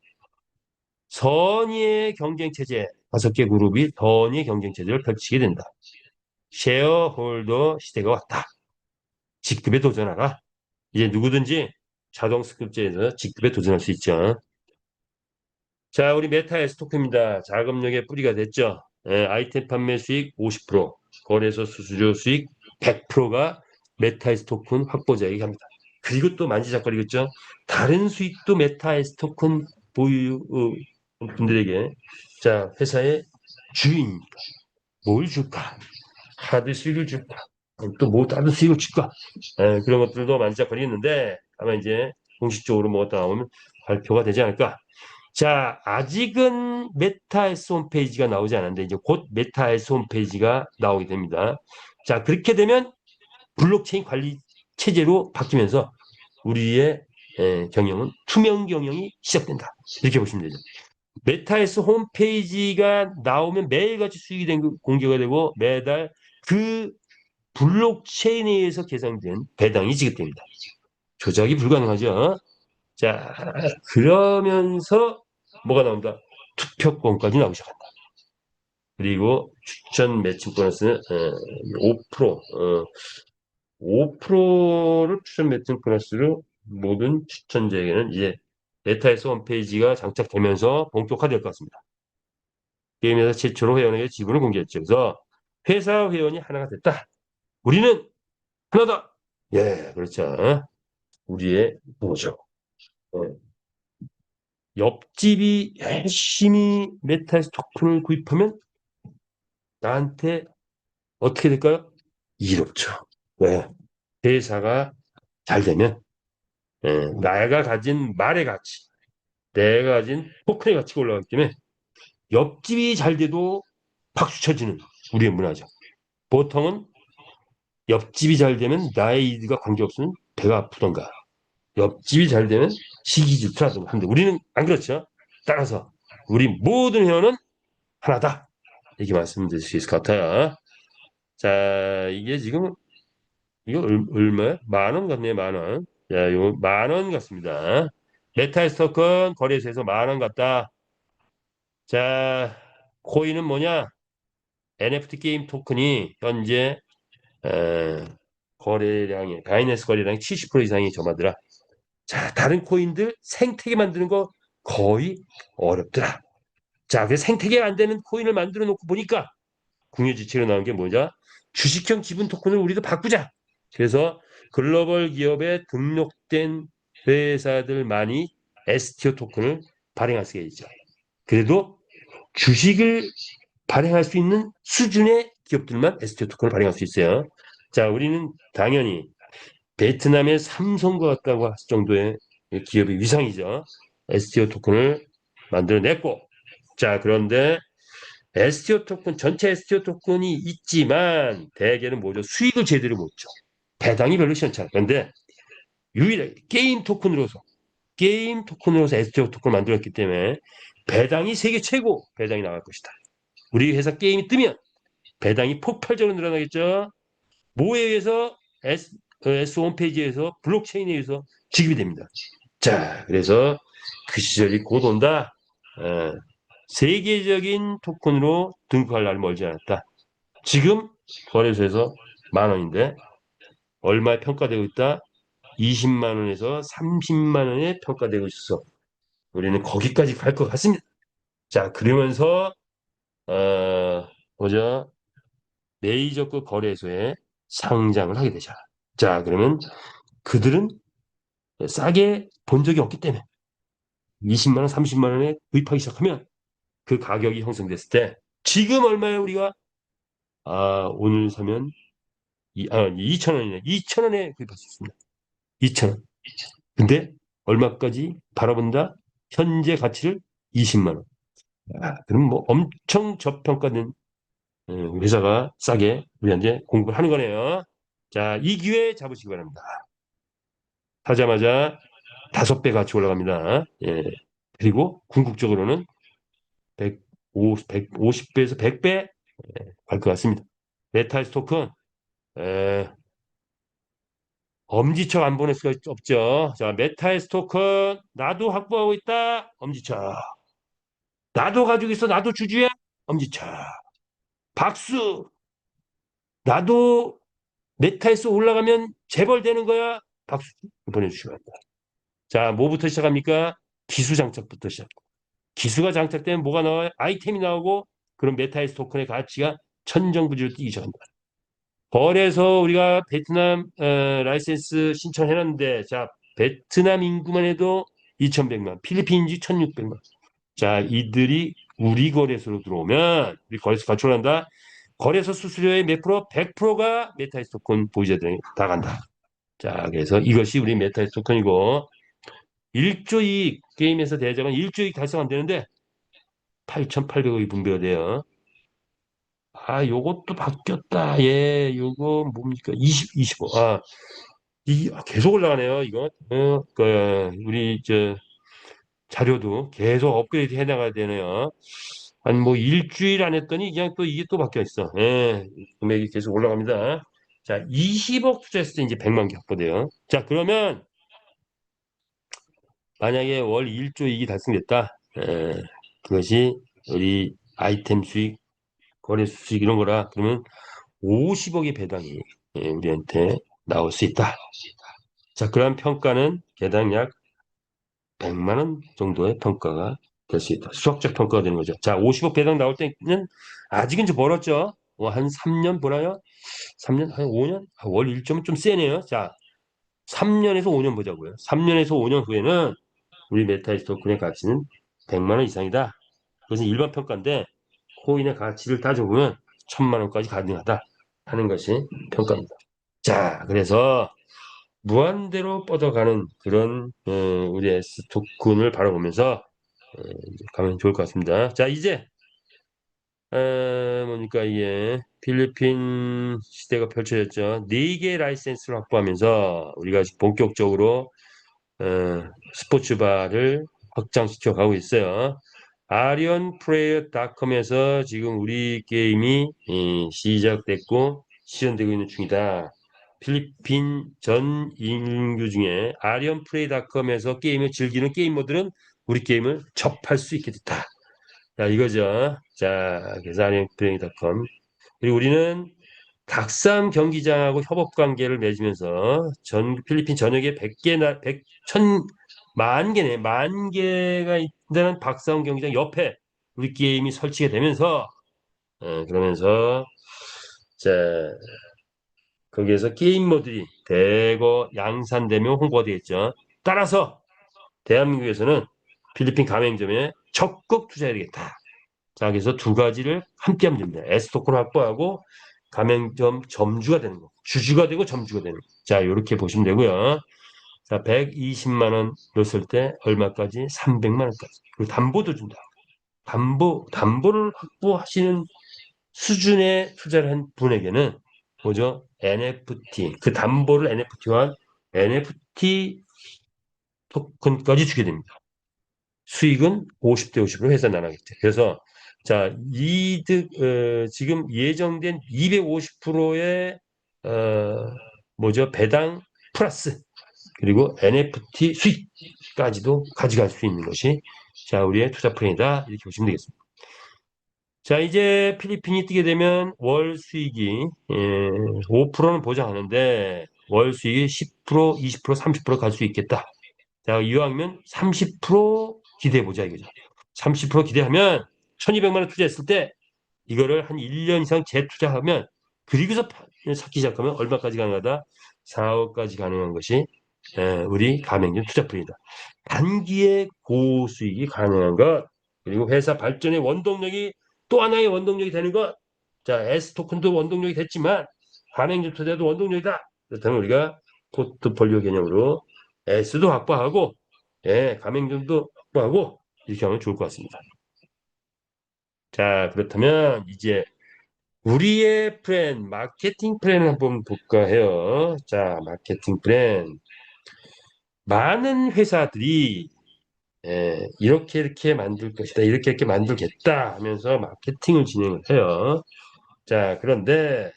선의의 경쟁 체제, 5개 그룹이 선의의 경쟁 체제를 펼치게 된다. 쉐어홀더 시대가 왔다. 직급에 도전하라. 이제 누구든지 자동 스급제에서 직급에 도전할 수 있죠. 자, 우리 메타의 스토크입니다. 자금력의 뿌리가 됐죠. 예, 아이템 판매 수익 50%, 거래소 수수료 수익 100%가 메타의 스토큰 확보자에게 갑니다. 그리고 또 만지작거리겠죠. 다른 수익도 메타의 스토큰 보유 분들에게, 자, 회사의 주인이니까 뭘 줄까? 하드 수익을 줄까? 또 뭐 다른 수익을 줄까? 예, 그런 것들도 만지작거리는데 아마 이제 공식적으로 뭐가 나오면 발표가 되지 않을까. 자, 아직은 메타S 홈페이지가 나오지 않았는데 이제 곧 메타S 홈페이지가 나오게 됩니다. 자, 그렇게 되면 블록체인 관리 체제로 바뀌면서 우리의 경영은 투명 경영이 시작된다. 이렇게 보시면 되죠. 메타에스 홈페이지가 나오면 매일같이 수익이 공개가 되고 매달 그 블록체인에 의해서 계산된 배당이 지급됩니다. 조작이 불가능하죠. 자, 그러면서 뭐가 나온다? 투표권까지 나오기 시작한다. 그리고 추천 매칭 보너스는 5%, 5%를 추천 매칭 보너스로 모든 추천자에게는 이제 메타에서 홈페이지가 장착되면서 본격화될 것 같습니다. 게임에서 최초로 회원에게 지분을 공개했죠. 그래서 회사 회원이 하나가 됐다. 우리는 하나다. 예, 그렇죠. 우리의 뭐죠? 어, 옆집이 열심히 메타에서 토큰을 구입하면 나한테 어떻게 될까요? 이롭죠. 왜? 회사가 잘 되면 내가 가진 말의 가치, 내가 가진 토큰의 가치가 올라가기 때문에 옆집이 잘 돼도 박수 쳐주는 우리의 문화죠. 보통은 옆집이 잘 되면 나의 이득과 관계없으면 배가 아프던가 옆집이 잘 되면 시기질투하던가 하는데 우리는 안 그렇죠. 따라서 우리 모든 회원은 하나다. 이렇게 말씀드릴 수 있을 것 같아요. 자, 이게 지금 이거 얼마야? 10,000원 같네요, 10,000원. 자, 이거 10,000원 같습니다. 메타에스 토큰 거래소에서 10,000원 같다. 자, 코인은 뭐냐? NFT 게임 토큰이 현재 거래량이 바이낸스 거래량이 70% 이상이 점하더라. 자, 다른 코인들 생태계 만드는 거 거의 어렵더라. 자, 그 생태계가 안 되는 코인을 만들어 놓고 보니까 궁예지치로 나온 게 뭐냐? 주식형 지분 토큰을 우리도 바꾸자. 그래서 글로벌 기업에 등록된 회사들만이 STO 토큰을 발행할 수가 있죠. 그래도 주식을 발행할 수 있는 수준의 기업들만 STO 토큰을 발행할 수 있어요. 자, 우리는 당연히 베트남의 삼성과 같다고 할 정도의 기업의 위상이죠. STO 토큰을 만들어냈고, 자, 그런데 STO 토큰, 전체 STO 토큰이 있지만 대개는 뭐죠? 수익을 제대로 못 줘. 배당이 별로 시원찮아. 그런데 유일하게 게임 토큰으로서 STO 토큰을 만들었기 때문에 배당이 세계 최고 배당이 나갈 것이다. 우리 회사 게임이 뜨면 배당이 폭발적으로 늘어나겠죠. 뭐에 의해서 S 홈페이지에서 블록체인에 의해서 지급이 됩니다. 자, 그래서 그 시절이 곧 온다. 어, 세계적인 토큰으로 등극할 날 멀지 않았다. 지금 거래소에서 10,000원인데 얼마에 평가되고 있다? 20만 원에서 30만 원에 평가되고 있어. 우리는 거기까지 갈 것 같습니다. 자, 그러면서 보자. 메이저급 거래소에 상장을 하게 되잖아. 자, 그러면 그들은 싸게 본 적이 없기 때문에 20만 원, 30만 원에 구입하기 시작하면 그 가격이 형성됐을 때 지금 얼마에 우리가 오늘 사면 2,000원이네. 2,000원에 구입할 수 있습니다. 2,000원. 근데 얼마까지 바라본다? 현재 가치를 20만 원. 그럼 뭐 엄청 저평가된 회사가 싸게 우리한테 공급을 하는 거네요. 자, 이 기회 잡으시기 바랍니다. 하자마자 5배 가치 올라갑니다. 예. 그리고 궁극적으로는 150배에서 100배 갈 것 같습니다. 메탈 스토큰 엄지척 안 보낼 수가 없죠. 자, 메타에스 토큰 나도 확보하고 있다. 엄지척. 나도 가지고 있어. 나도 주주야. 엄지척. 박수. 나도 메타에스 올라가면 재벌되는 거야. 박수 보내주시면 합니다. 자, 뭐부터 시작합니까? 기수 장착부터 시작. 기수가 장착되면 뭐가 나와요? 아이템이 나오고 그럼 메타에스 토큰의 가치가 천정부지로 뛰기 시작합니다. 거래소 우리가 베트남 라이센스 신청해놨는데 자 베트남 인구만 해도 2,100만, 필리핀 인구 1,600만. 자 이들이 우리 거래소로 들어오면 우리 거래소 가출한다. 거래소 수수료의 몇 프로? 100%가 메타에스 토큰 보유자들에게 다 간다. 자 그래서 이것이 우리 메타에스 토큰이고 1조 이익 게임에서 대장은 1조 이익 달성 안 되는데 8,800억이 분배가 돼요. 아, 요것도 바뀌었다. 예, 요거 뭡니까? 25. 계속 올라가네요, 이거. 우리, 자료도 계속 업그레이드 해 나가야 되네요. 한 뭐 일주일 안 했더니 그냥 또 이게 또 바뀌어 있어. 예, 금액이 계속 올라갑니다. 자, 20억 투자했을 때 이제 100만 개 확보돼요. 자, 그러면 만약에 월 1조 이익이 달성됐다. 그것이 우리 아이템 수익, 거래 수익 이런 거라. 그러면 50억의 배당이 우리한테 나올 수 있다. 자, 그런 평가는 개당 약 100만 원 정도의 평가가 될 수 있다. 수학적 평가가 되는 거죠. 자, 50억 배당 나올 때는 아직은 좀 멀었죠. 한 3년 보나요? 3년? 한 5년? 월 1점 좀 세네요. 자, 3년에서 5년 보자고요. 3년에서 5년 후에는 우리 메타이스 토큰의 가치는 100만 원 이상이다. 그것은 일반 평가인데 코인의 가치를 따져보면 1,000만 원까지 가능하다 하는 것이 평가입니다. 자, 그래서 무한대로 뻗어가는 그런 우리 S 토큰을 바라보면서 가면 좋을 것 같습니다. 자, 이제 뭡니까 이게 필리핀 시대가 펼쳐졌죠. 4개 라이센스를 확보하면서 우리가 본격적으로 어, 스포츠바를 확장시켜 가고 있어요. 아리언프레이어닷컴에서 지금 우리 게임이 시작됐고 시연되고 있는 중이다. 필리핀 전 인구 중에 아리언프레이닷컴에서 게임을 즐기는 게이머들은 우리 게임을 접할 수 있게 됐다. 자, 이거죠. 자, 그래서 아리언프레이닷컴. 그리고 우리는 닭싸움 경기장하고 협업 관계를 맺으면서 전 필리핀 전역에 100개나 100, 1000, 만 개네. 만 개가 있는 닭싸움 경기장 옆에 우리 게임이 설치가 되면서 그러면서 자, 거기에서 게임머들이 대거 양산되며 홍보가 되겠죠. 따라서 대한민국에서는 필리핀 가맹점에 적극 투자해야 되겠다. 자, 그래서 두 가지를 함께 하면 됩니다. S토큰을 확보하고 가맹점 점주가 되는 거. 주주가 되고 점주가 되는 거. 자, 이렇게 보시면 되고요. 자, 120만 원 넣었을 때 얼마까지? 300만 원까지. 그리고 담보도 준다. 담보를 확보하시는 수준의 투자를 한 분에게는 뭐죠? NFT, 그 담보를 NFT와 NFT 토큰까지 주게 됩니다. 수익은 50대 50으로 회사 나눠겠죠. 그래서 자 이득 지금 예정된 250%의 뭐죠 배당 플러스 그리고 NFT 수익까지도 가져갈 수 있는 것이 자 우리의 투자 플랜이다 이렇게 보시면 되겠습니다. 자 이제 필리핀이 뜨게 되면 월 수익이 5%는 보장하는데 월 수익이 10%, 20%, 30%갈 수 있겠다. 자, 이왕이면 30% 기대해보자 이거죠. 30% 기대하면 1,200만 원 투자했을 때 이거를 한 1년 이상 재투자하면 그리고서 찾기 시작하면 얼마까지 가능하다? 4억까지 가능한 것이 우리 가맹점 투자풀이다. 단기에 고수익이 가능한 것 그리고 회사 발전의 원동력이 또 하나의 원동력이 되는 것. 자, S토큰도 원동력이 됐지만 가맹점 투자도 원동력이다. 그렇다면 우리가 포트폴리오 개념으로 S도 확보하고 가맹점도 확보하고 이렇게 하면 좋을 것 같습니다. 자, 그렇다면 이제 우리의 플랜, 마케팅 플랜을 한번 볼까 해요. 자, 마케팅 플랜. 많은 회사들이 이렇게 만들 것이다, 이렇게 만들겠다 하면서 마케팅을 진행을 해요. 자, 그런데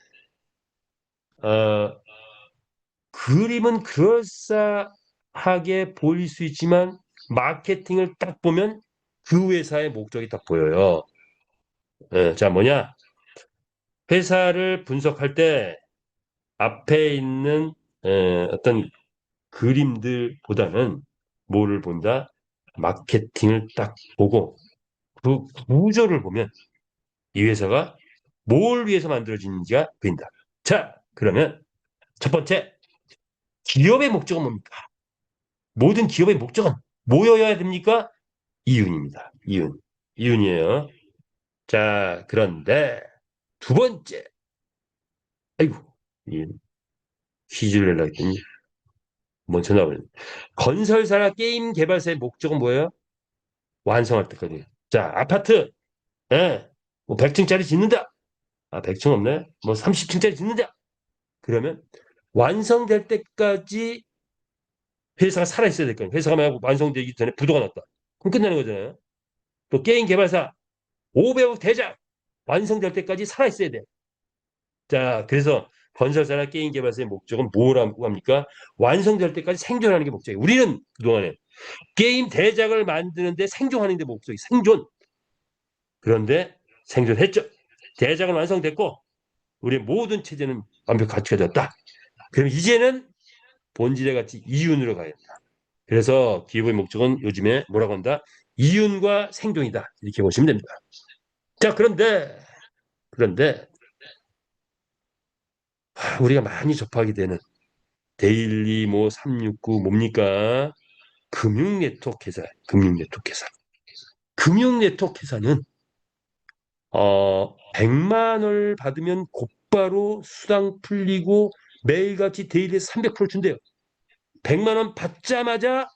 어, 그림은 그럴싸하게 보일 수 있지만 마케팅을 딱 보면 그 회사의 목적이 딱 보여요. 자, 뭐냐? 회사를 분석할 때 앞에 있는 어떤 그림들보다는 뭐를 본다? 마케팅을 딱 보고 그 구조를 보면 이 회사가 뭘 위해서 만들어지는지가 보인다. 자, 그러면 첫 번째, 기업의 목적은 뭡니까? 모든 기업의 목적은 뭐여야 됩니까? 이윤입니다. 이윤. 이윤이에요. 자, 그런데 두 번째, 아이고, 이 퀴즈를 내려 했더니 먼저 나오는 건설사나 게임 개발사의 목적은 뭐예요? 완성할 때까지. 자, 아파트, 예, 뭐 100층짜리 짓는다. 아, 100층 없네. 뭐 30층짜리 짓는다. 그러면 완성될 때까지 회사가 살아있어야 될 거예요. 회사가 만약 완성되기 전에 부도가 났다. 그럼 끝나는 거잖아요. 또 게임 개발사 500억 대작 완성될 때까지 살아있어야 돼. 자, 그래서 건설사나 게임 개발사의 목적은 뭐라고 합니까? 완성될 때까지 생존하는 게 목적이에요. 우리는 그동안에 게임 대작을 만드는데 생존하는 데 목적이 생존. 그런데 생존했죠. 대작은 완성됐고 우리 모든 체제는 완벽히 갖춰졌다. 그럼 이제는 본질에 같이 이윤으로 가야 된다. 그래서 기업의 목적은 요즘에 뭐라고 한다? 이윤과 생존이다. 이렇게 보시면 됩니다. 자, 그런데 우리가 많이 접하게 되는 데일리 뭐 369 뭡니까? 금융 네트워크 회사, 금융 네트워크 회사. 금융 네트워크 회사는 100만 원을 받으면 곧바로 수당 풀리고 매일같이 데일리 300% 준대요. 100만 원 받자마자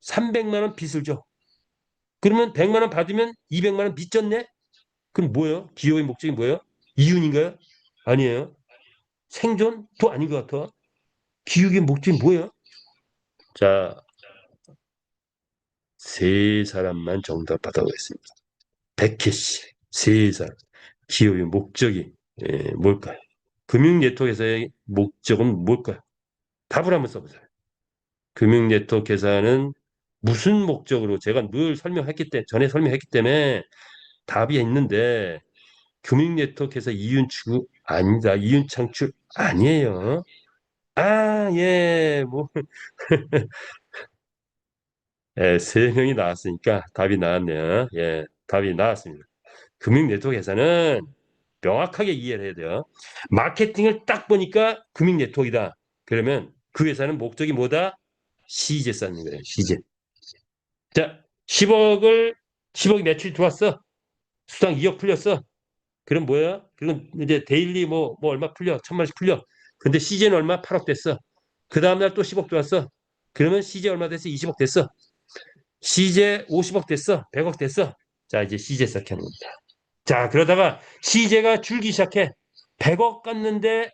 300만 원 빚을 줘. 그러면 100만 원 받으면 200만 원 빚졌네? 그럼 뭐예요? 기업의 목적이 뭐예요? 이윤인가요? 아니에요. 생존도 아닌 것 같아. 기업의 목적이 뭐예요? 자, 세 사람만 정답 받아보겠습니다. 백희씨, 세 사람. 기업의 목적이 뭘까요? 금융 네트워크에서의 목적은 뭘까요? 답을 한번 써보세요. 금융 네트워크 회사는 무슨 목적으로 제가 늘 설명했기 때문에 전에 설명했기 때문에 답이 있는데 금융 네트워크 회사 이윤 추구 아니다. 이윤 창출 아니에요. 아, 예, 뭐, 예, 세 명이 나왔으니까 답이 나왔네요. 예, 답이 나왔습니다. 금융 네트워크 회사는 명확하게 이해를 해야 돼요. 마케팅을 딱 보니까 금융 네트워크이다. 그러면 그 회사는 목적이 뭐다? 시제 쌓는 거예요. 시제. 자, 10억이 매출 들어왔어. 수당 2억 풀렸어. 그럼 뭐야? 그럼 이제 데일리 뭐 얼마 풀려? 1,000만원씩 풀려. 근데 시제는 얼마? 8억 됐어. 그 다음날 또 10억 들어왔어. 그러면 시제 얼마 됐어? 20억 됐어. 시제 50억 됐어. 100억 됐어. 자, 이제 시제 쌓기 하는 겁니다. 자, 그러다가 시제가 줄기 시작해. 100억 갔는데,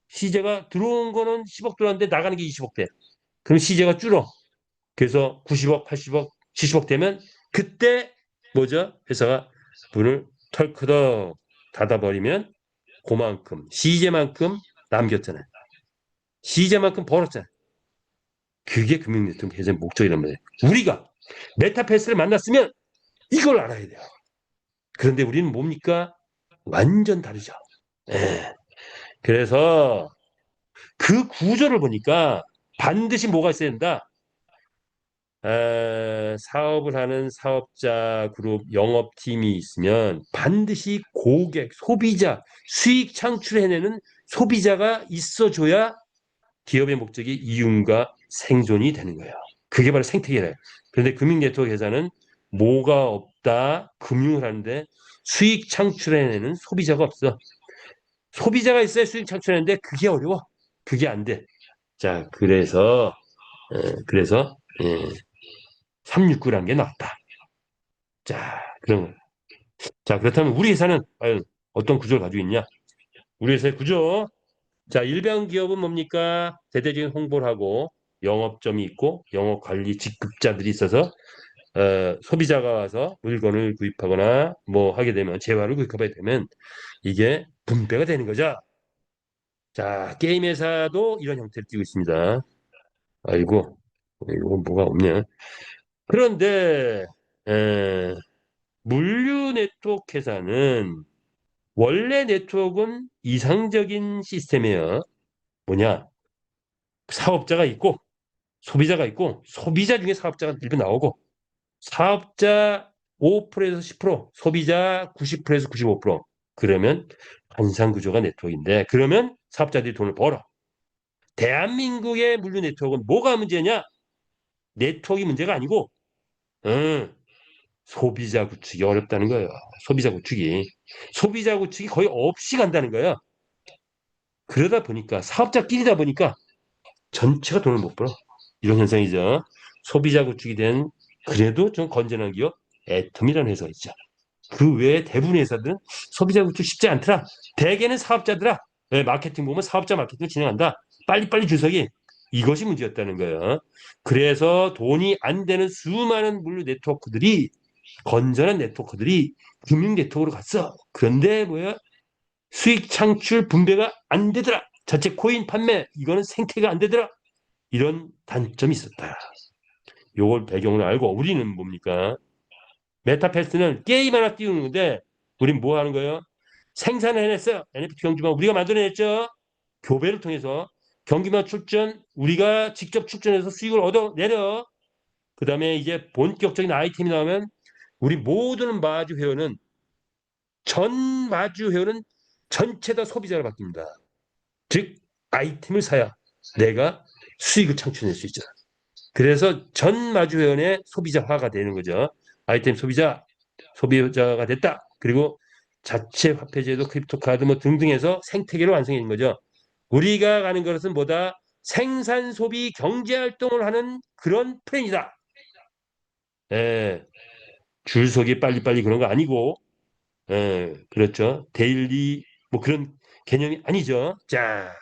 시제가 들어온 거는 10억 들어왔는데 나가는 게 20억 돼. 그럼 시제가 줄어. 그래서 90억, 80억, 70억 되면 그때 뭐죠? 회사가 문을 털커덕 닫아버리면 그만큼, 시제만큼 남겼잖아요. 시제만큼 벌었잖아요. 그게 금융네트워크 회사의 목적이란 말이에요. 우리가 메타패스를 만났으면 이걸 알아야 돼요. 그런데 우리는 뭡니까? 완전 다르죠. 예. 그래서 그 구조를 보니까 반드시 뭐가 있어야 된다. 사업을 하는 사업자 그룹 영업팀이 있으면 반드시 고객, 소비자, 수익 창출해내는 소비자가 있어줘야 기업의 목적이 이윤과 생존이 되는 거예요. 그게 바로 생태계래요. 그런데 금융네트워크 회사는 뭐가 없다, 금융을 하는데 수익 창출해내는 소비자가 없어. 소비자가 있어야 수익 창출하는데 그게 어려워. 그게 안 돼. 자, 그래서 369라는 게 나왔다. 자, 그렇다면 우리 회사는 과연 어떤 구조를 가지고 있냐? 우리 회사의 구조. 자, 일반 기업은 뭡니까? 대대적인 홍보를 하고 영업점이 있고 영업 관리 직급자들이 있어서 소비자가 와서 물건을 구입하거나 뭐 하게 되면 재화를 구입하게 되면 이게 분배가 되는 거죠. 자, 게임 회사도 이런 형태를 띠고 있습니다. 아이고, 이거 뭐가 없네. 그런데 에, 물류 네트워크 회사는 원래 네트워크는 이상적인 시스템이에요. 뭐냐? 사업자가 있고 소비자가 있고 소비자 중에 사업자가 일부 나오고 사업자 5%에서 10%, 소비자 90%에서 95%. 그러면 환상구조가 네트워크인데 그러면 사업자들이 돈을 벌어. 대한민국의 물류 네트워크는 뭐가 문제냐? 네트워크 문제가 아니고 소비자 구축이 어렵다는 거예요. 소비자 구축이. 소비자 구축이 거의 없이 간다는 거예요. 그러다 보니까 사업자끼리다 보니까 전체가 돈을 못 벌어. 이런 현상이죠. 소비자 구축이 된 그래도 좀 건전한 기업 애텀이라는 회사가 있죠. 그 외에 대부분의 회사들은 소비자 구축 쉽지 않더라. 대개는 사업자들아. 네, 마케팅 보면 사업자 마케팅을 진행한다. 빨리빨리 주석이. 이것이 문제였다는 거예요. 그래서 돈이 안 되는 수많은 물류 네트워크들이 건전한 네트워크들이 금융 네트워크로 갔어. 그런데 뭐야? 수익 창출 분배가 안 되더라. 자체 코인 판매 이거는 생태가 안 되더라. 이런 단점이 있었다. 요걸 배경으로 알고 우리는 뭡니까? 메타패스는 게임 하나 띄우는 건데 우린 뭐 하는 거예요? 생산을 해냈어요. NFT 경주만 우리가 만들어냈죠. 교배를 통해서 경기만 출전 우리가 직접 출전해서 수익을 얻어내려. 그 다음에 이제 본격적인 아이템이 나오면 우리 모든 마주 회원은 전 마주 회원은 전체 다 소비자로 바뀝니다. 즉 아이템을 사야 내가 수익을 창출할 수 있잖아. 그래서 전 마주 회원의 소비자화가 되는 거죠. 아이템 소비자가 됐다. 그리고 자체 화폐제도 크립토 카드 뭐 등등해서 생태계를 완성해 있는 거죠. 우리가 가는 것은 뭐다? 생산 소비 경제 활동을 하는 그런 플랜이다. 예, 줄서기 빨리빨리 그런 거 아니고, 예, 그렇죠. 데일리 뭐 그런 개념이 아니죠. 자,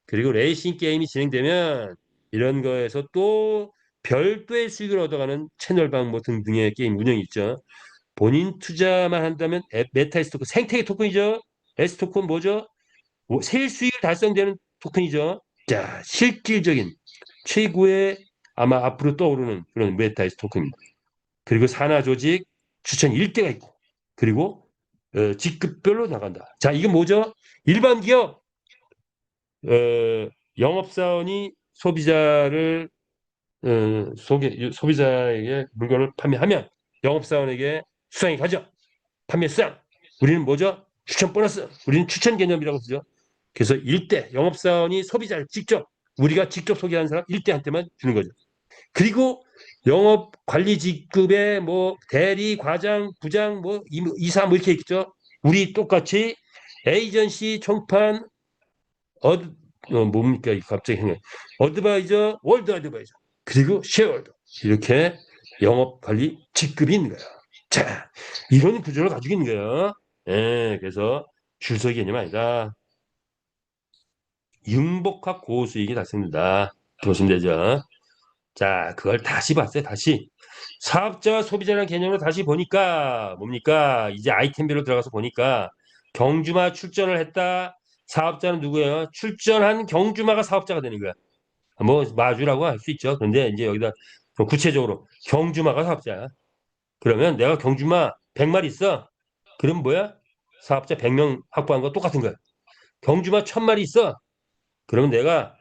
그리고 레이싱 게임이 진행되면 이런 거에서 또 별도의 수익을 얻어가는 채널방 뭐 등등의 게임 운영이 있죠. 본인 투자만 한다면 메타에스 토큰 생태계 토큰이죠. S 토큰 뭐죠? 세일 수익 달성되는 토큰이죠. 자, 실질적인 최고의 아마 앞으로 떠오르는 그런 메타에스 토큰입니다. 그리고 산하 조직 추천 일대가 있고 그리고 직급별로 나간다. 자, 이건 뭐죠? 일반 기업 영업사원이 소비자를 소비자에게 물건을 판매하면 영업사원에게 수당이 가죠. 판매 수당. 우리는 뭐죠? 추천 보너스. 우리는 추천 개념이라고 쓰죠. 그래서 일대 영업사원이 소비자를 직접 우리가 직접 소개하는 사람 일대한테만 주는 거죠. 그리고 영업 관리 직급의 뭐 대리, 과장, 부장, 뭐 이사 뭐 이렇게 있죠. 우리 똑같이 에이전시, 총판, 뭡니까? 갑자기 생각. 어드바이저, 월드 어드바이저, 그리고 쉐어월드 이렇게 영업 관리 직급이 있는 거야. 자, 이런 구조를 가지고 있는 거예요. 예, 그래서 줄서기 개념 아니다. 융복합 고수익이 달성된다. 보시면 되죠. 자, 그걸 다시 봤어요. 다시. 사업자와 소비자라는 개념으로 다시 보니까 뭡니까? 이제 아이템별로 들어가서 보니까 경주마 출전을 했다. 사업자는 누구예요? 출전한 경주마가 사업자가 되는 거야. 뭐 마주라고 할 수 있죠. 그런데 이제 여기다 좀 구체적으로 경주마가 사업자야. 그러면 내가 경주마 100마리 있어. 그럼 뭐야? 사업자 100명 확보한 거 똑같은 거야. 경주마 1000마리 있어. 그러면 내가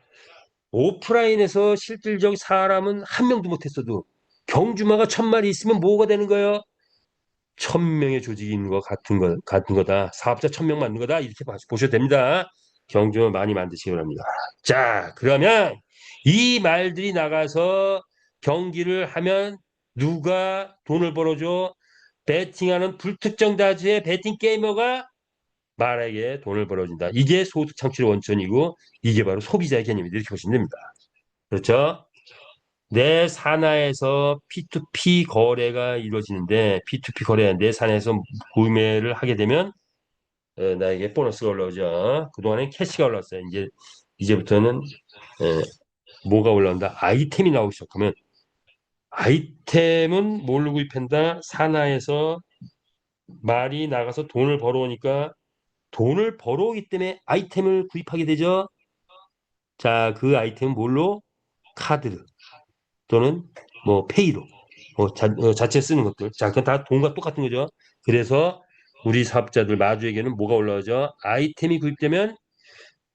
오프라인에서 실질적 사람은 한 명도 못했어도 경주마가 1000마리 있으면 뭐가 되는 거예요? 1000명의 조직이 있는 거 같은 거다. 사업자 1000명 만든 거다. 이렇게 보셔도 됩니다. 경주마 많이 만드시기 바랍니다. 자, 그러면 이 말들이 나가서 경기를 하면 누가 돈을 벌어줘? 베팅하는 불특정 다수의 베팅 게이머가 말에게 돈을 벌어준다. 이게 소득 창출의 원천이고 이게 바로 소비자의 개념이다. 이렇게 보시면 됩니다. 그렇죠? 내 산하에서 P2P 거래가 이루어지는데 P2P 거래 내 산하에서 구매를 하게 되면 나에게 보너스가 올라오죠. 그동안엔 캐시가 올라왔어요. 이제부터는 뭐가 올라온다? 아이템이 나오기 시작하면 아이템은 뭘로 구입한다? 산하에서 말이 나가서 돈을 벌어오니까 돈을 벌어오기 때문에 아이템을 구입하게 되죠. 자, 그 아이템은 뭘로? 카드 또는 뭐 페이로 자체 쓰는 것들. 자, 그건 다 돈과 똑같은 거죠. 그래서 우리 사업자들 마주에게는 뭐가 올라오죠? 아이템이 구입되면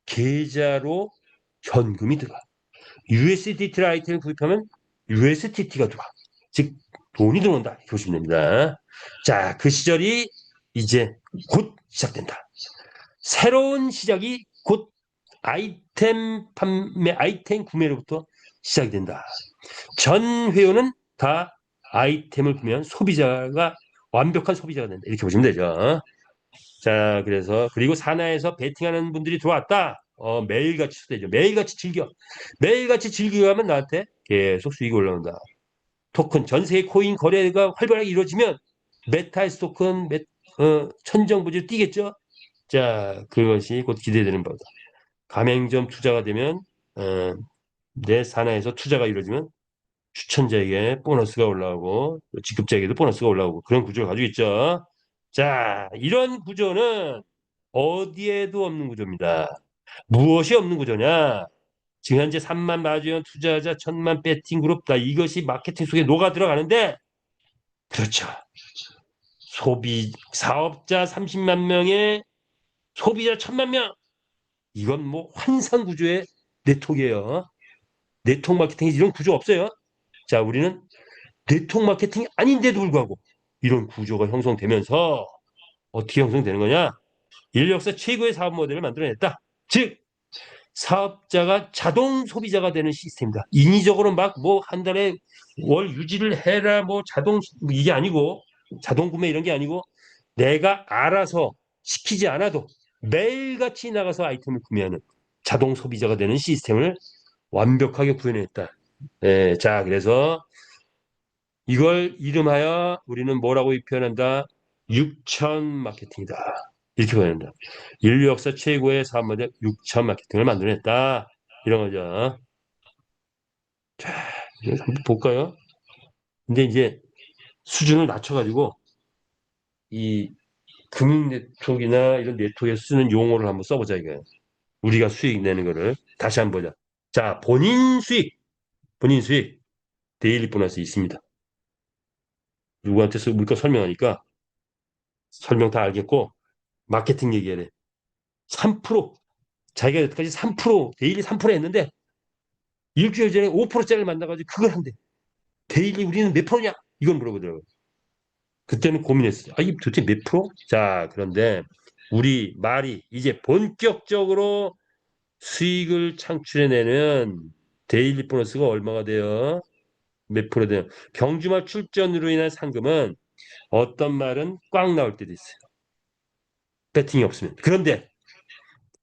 계좌로 현금이 들어가. USDT 아이템을 구입하면 USDT가 들어와. 즉 돈이 들어온다. 이렇게 보시면 됩니다. 자, 그 시절이 이제 곧 시작된다. 새로운 시작이 곧 아이템 판매, 아이템 구매로부터 시작이 된다. 전 회원은 다 아이템을 구매한 소비자가 완벽한 소비자가 된다. 이렇게 보시면 되죠. 자, 그래서 그리고 산하에서 베팅하는 분들이 들어왔다. 매일같이 되죠. 매일같이 즐겨. 매일같이 즐기고 면 나한테 계속 수익이 올라온다. 토큰 전 세계 코인 거래가 활발하게 이루어지면 메타에서 토큰 천정부지로 뛰겠죠. 자, 그것이 곧 기대되는 바다. 가맹점 투자가 되면 내 산하에서 투자가 이루어지면 추천자에게 보너스가 올라오고 직급자에게도 보너스가 올라오고 그런 구조를 가지고 있죠. 자, 이런 구조는 어디에도 없는 구조입니다. 무엇이 없는 구조냐? 지금 현재 3만 마주연 투자자 1,000만 배팅 그룹다. 이것이 마케팅 속에 녹아 들어가는데 그렇죠. 소비 사업자 30만 명에 소비자 1,000만 명. 이건 뭐 환상 구조의 네트워크예요. 네트워크 마케팅이 이런 구조 없어요. 자, 우리는 네트워크 마케팅이 아닌데도 불구하고 이런 구조가 형성되면서 어떻게 형성되는 거냐? 인류 역사 최고의 사업 모델을 만들어냈다. 즉 사업자가 자동 소비자가 되는 시스템이다. 인위적으로 막 뭐 한 달에 월 유지를 해라 뭐 자동 이게 아니고 자동 구매 이런 게 아니고 내가 알아서 시키지 않아도 매일같이 나가서 아이템을 구매하는 자동 소비자가 되는 시스템을 완벽하게 구현했다. 예, 자, 그래서 이걸 이름하여 우리는 뭐라고 표현한다? 육천 마케팅이다. 이렇게 표현한다. 인류 역사 최고의 사업 모델 육천 마케팅을 만들어냈다. 이런 거죠. 자, 이거 한번 볼까요? 근데 이제 수준을 낮춰가지고 이 금융 네트워크나 이런 네트워크에 쓰는 용어를 한번 써보자 이거예요. 우리가 수익 내는 거를 다시 한번 보자. 자, 본인 수익, 데일리 보너스 있습니다. 누구한테 우리 거 설명하니까 설명 다 알겠고 마케팅 얘기해야 돼. 3% 자기가 여태까지 3% 데일리 3% 했는데 일주일 전에 5%짜리를 만나가지고 그걸 한대. 데일리 우리는 몇 프로냐? 이건 물어보더라고요. 그때는 고민했어요. 아, 이게 도대체 몇 프로? 자, 그런데 우리 말이 이제 본격적으로 수익을 창출해내는 데일리 보너스가 얼마가 돼요? 몇 프로 돼요? 경주말 출전으로 인한 상금은 어떤 말은 꽉 나올 때도 있어요. 배팅이 없으면. 그런데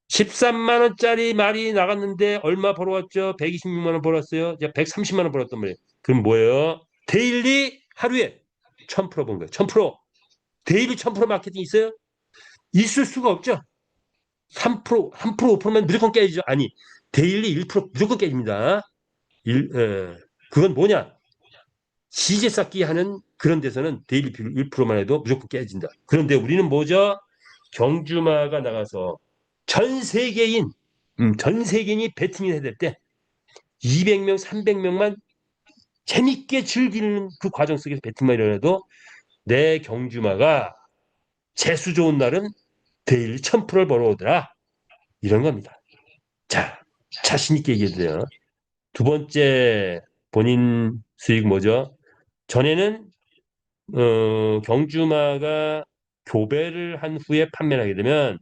13만 원짜리 말이 나갔는데 얼마 벌어왔죠? 126만 원 벌었어요. 이제 130만 원 벌었단 말이에요. 그럼 뭐예요? 데일리 하루에 1000% 번 거예요. 1000%. 데일리 1000% 마케팅 있어요? 있을 수가 없죠. 3%, 3%, 5%면 무조건 깨지죠. 아니, 데일리 1% 무조건 깨집니다. 그건 뭐냐? 시제 쌓기 하는 그런 데서는 데일리 1%만 해도 무조건 깨진다. 그런데 우리는 뭐죠? 경주마가 나가서 전 세계인, 전 세계인이 배팅을 해야 될 때 200명, 300명만 재밌게 즐기는 그 과정 속에서 배팅만 일어나도 내 경주마가 재수 좋은 날은 데일리 1000%를 벌어오더라. 이런 겁니다. 자, 자신 있게 얘기해도 돼요. 두 번째 본인 수익 뭐죠? 전에는 경주마가 교배를 한 후에 판매를 하게 되면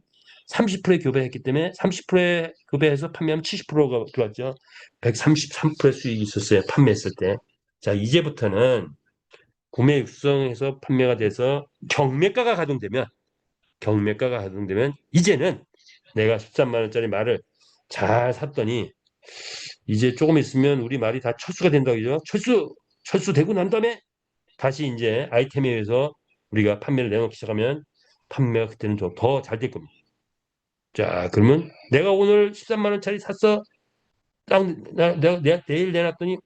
30%의 교배했기 때문에 30%의 교배해서 판매하면 70%가 들어왔죠. 133%의 수익이 있었어요. 판매했을 때. 자, 이제부터는 구매 육성해서 판매가 돼서 경매가가 가동되면 이제는 내가 13만 원짜리 말을 잘 샀더니 이제 조금 있으면 우리 말이 다 철수가 된다고 그죠? 철수되고 난 다음에 다시 이제 아이템에 의해서 우리가 판매를 내놓기 시작하면 판매가 그때는 좀 더 잘 될 겁니다. 자, 그러면 내가 오늘 13만 원짜리 샀어. 딱 내가 내일 내놨더니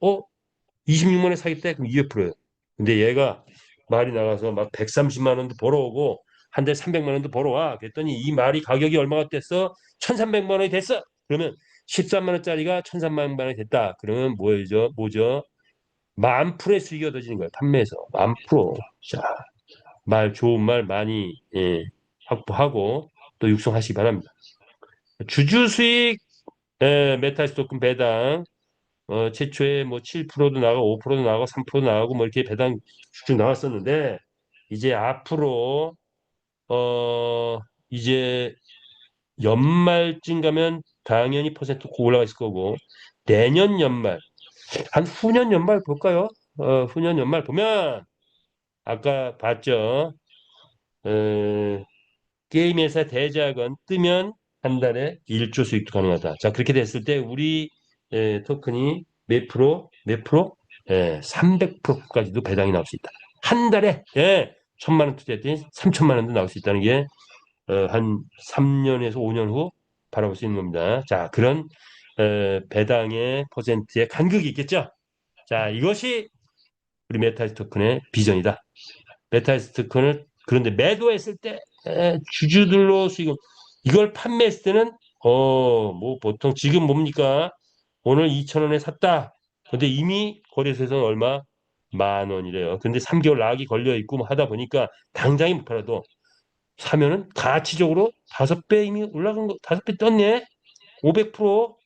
26만 원에 사겠다. 그럼 200%예요. 근데 얘가 말이 나가서 막 130만 원도 벌어오고 한 달 300만 원도 벌어와. 그랬더니 이 말이 가격이 얼마가 됐어? 1,300만 원이 됐어. 그러면 13만 원짜리가 1,300만 원이 됐다. 그러면 뭐죠? 10,000%의 수익이 얻어지는 거예요. 판매에서 10,000%. 자, 말 좋은 말 많이 확보하고 또 육성하시기 바랍니다. 주주 수익 메탈 스토큰 배당 최초에 뭐 7%도 나가고 5%도 나가고 3%도 나가고 뭐 이렇게 배당 쭉 나왔었는데 이제 앞으로 어 이제 연말쯤 가면 당연히 퍼센트 올라가 있을 거고 내년 연말 한 후년 연말 볼까요? 후년 연말 보면 아까 봤죠? 어, 게임 회사 대작은 뜨면 한 달에 1조 수익도 가능하다. 자, 그렇게 됐을 때 우리 토큰이 몇 프로? 몇 프로? 300%까지도 배당이 나올 수 있다. 한 달에 1,000만 원 투자했더니 3천만 원도 나올 수 있다는 게 한 3년에서 5년 후 바라볼 수 있는 겁니다. 자, 그런 배당의 퍼센트의 간극이 있겠죠. 자, 이것이 우리 메탈스 토큰의 비전이다. 메탈스 토큰을 그런데 매도했을 때 주주들로 수익 이걸 판매했을 때는 뭐 보통 지금 뭡니까? 오늘 2,000원에 샀다. 근데 이미 거래소에서는 얼마? 10,000원이래요. 근데 3개월 락이 걸려 있고 뭐 하다 보니까 당장에 못 팔아도 사면은 가치적으로 5배 이미 올라간 거 5배 떴네. 500%.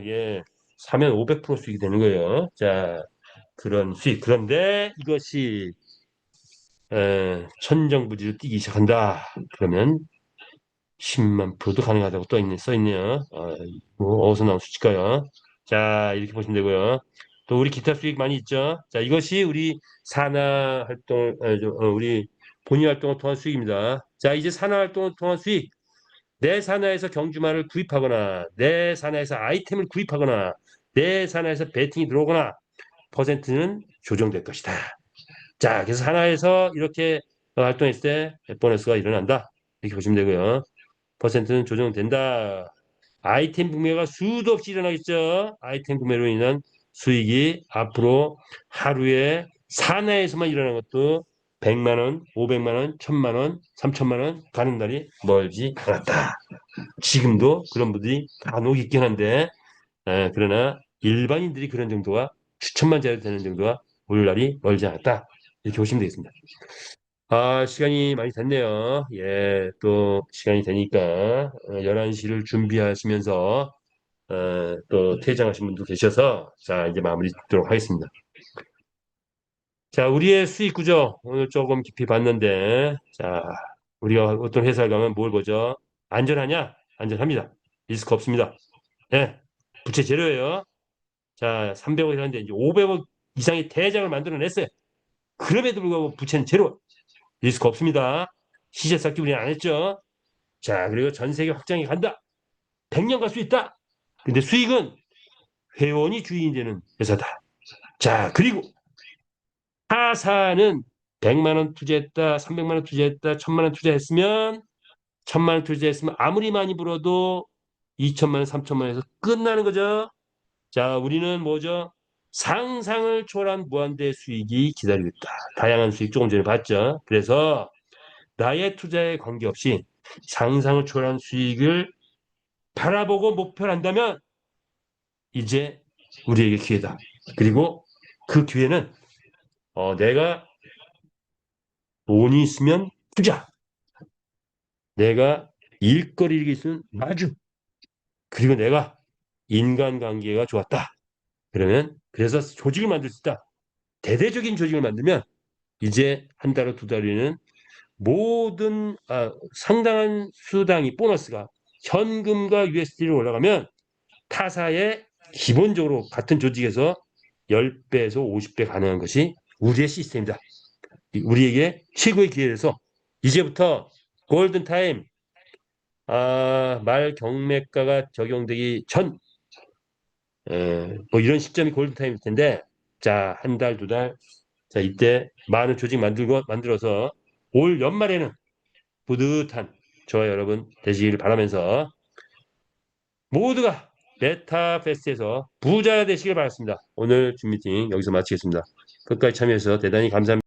예. 사면 500% 수익이 되는 거예요. 자, 그런 수익. 그런데 이것이 천정부지로 뛰기 시작한다. 그러면 10만 프로도 가능하다고 써 있네요. 뭐 어디서 나온 수치가요? 자, 이렇게 보시면 되고요. 또 우리 기타 수익 많이 있죠. 자, 이것이 우리 산하 활동, 우리 본인 활동을 통한 수익입니다. 자, 이제 산하 활동을 통한 수익. 내 산하에서 경주마를 구입하거나, 내 산하에서 아이템을 구입하거나, 내 산하에서 베팅이 들어오거나, 퍼센트는 조정될 것이다. 자, 그래서 산하에서 이렇게 활동했을 때 보너스가 일어난다. 이렇게 보시면 되고요. 퍼센트는 조정된다. 아이템 구매가 수도 없이 일어나겠죠. 아이템 구매로 인한 수익이 앞으로 하루에 사내에서만 일어나는 것도 100만 원, 500만 원, 1,000만 원, 3천만 원 가는 날이 멀지 않았다. 지금도 그런 분들이 간혹 있긴 한데 그러나 일반인들이 그런 정도가 수천만짜리 되는 정도가 올 날이 멀지 않았다. 이렇게 보시면 되겠습니다. 시간이 많이 됐네요. 예, 또 시간이 되니까 11시를 준비하시면서 또 퇴장하신 분도 계셔서 자, 이제 마무리 짓도록 하겠습니다. 자, 우리의 수익 구조 오늘 조금 깊이 봤는데 자, 우리가 어떤 회사에 가면 뭘 보죠? 안전하냐? 안전합니다. 리스크 없습니다. 예, 부채 제로예요. 자, 300억이라는데 이제 500억 이상의 대장을 만들어냈어요. 그럼에도 불구하고 부채는 제로. 리스크 없습니다. 시세 쌓기 우리는 안 했죠. 자, 그리고 전 세계 확장이 간다. 100년 갈 수 있다. 근데 수익은 회원이 주인이 되는 회사다. 자, 그리고 타사는 100만 원 투자했다, 300만 원 투자했다, 1,000만 원 투자했으면 1,000만 원 투자했으면 아무리 많이 벌어도 2천만 원, 3천만 원에서 끝나는 거죠. 자, 우리는 뭐죠? 상상을 초월한 무한대 수익이 기다리고 있다. 다양한 수익 조금 전에 봤죠. 그래서 나의 투자에 관계없이 상상을 초월한 수익을 바라보고 목표를 한다면 이제 우리에게 기회다. 그리고 그 기회는 내가 돈이 있으면 투자, 내가 일거리가 있으면 마주, 그리고 내가 인간관계가 좋았다. 그러면 그래서 조직을 만들 수 있다. 대대적인 조직을 만들면 이제 한 달או 두 달이는 모든 상당한 수당이 보너스가 현금과 USD로 올라가면 타사에 기본적으로 같은 조직에서 10배에서 50배 가능한 것이 우리의 시스템이다. 우리에게 최고의 기회에서 이제부터 골든타임 말 경매가가 적용되기 전 뭐 이런 시점이 골든타임일 텐데 자, 한 달, 두 달, 자, 이때 많은 조직 만들어서 올 연말에는 뿌듯한 저와 여러분 되시기를 바라면서 모두가 메타페스트에서 부자 되시길 바랍니다. 오늘 줌 미팅 여기서 마치겠습니다. 끝까지 참여해주셔서 대단히 감사합니다.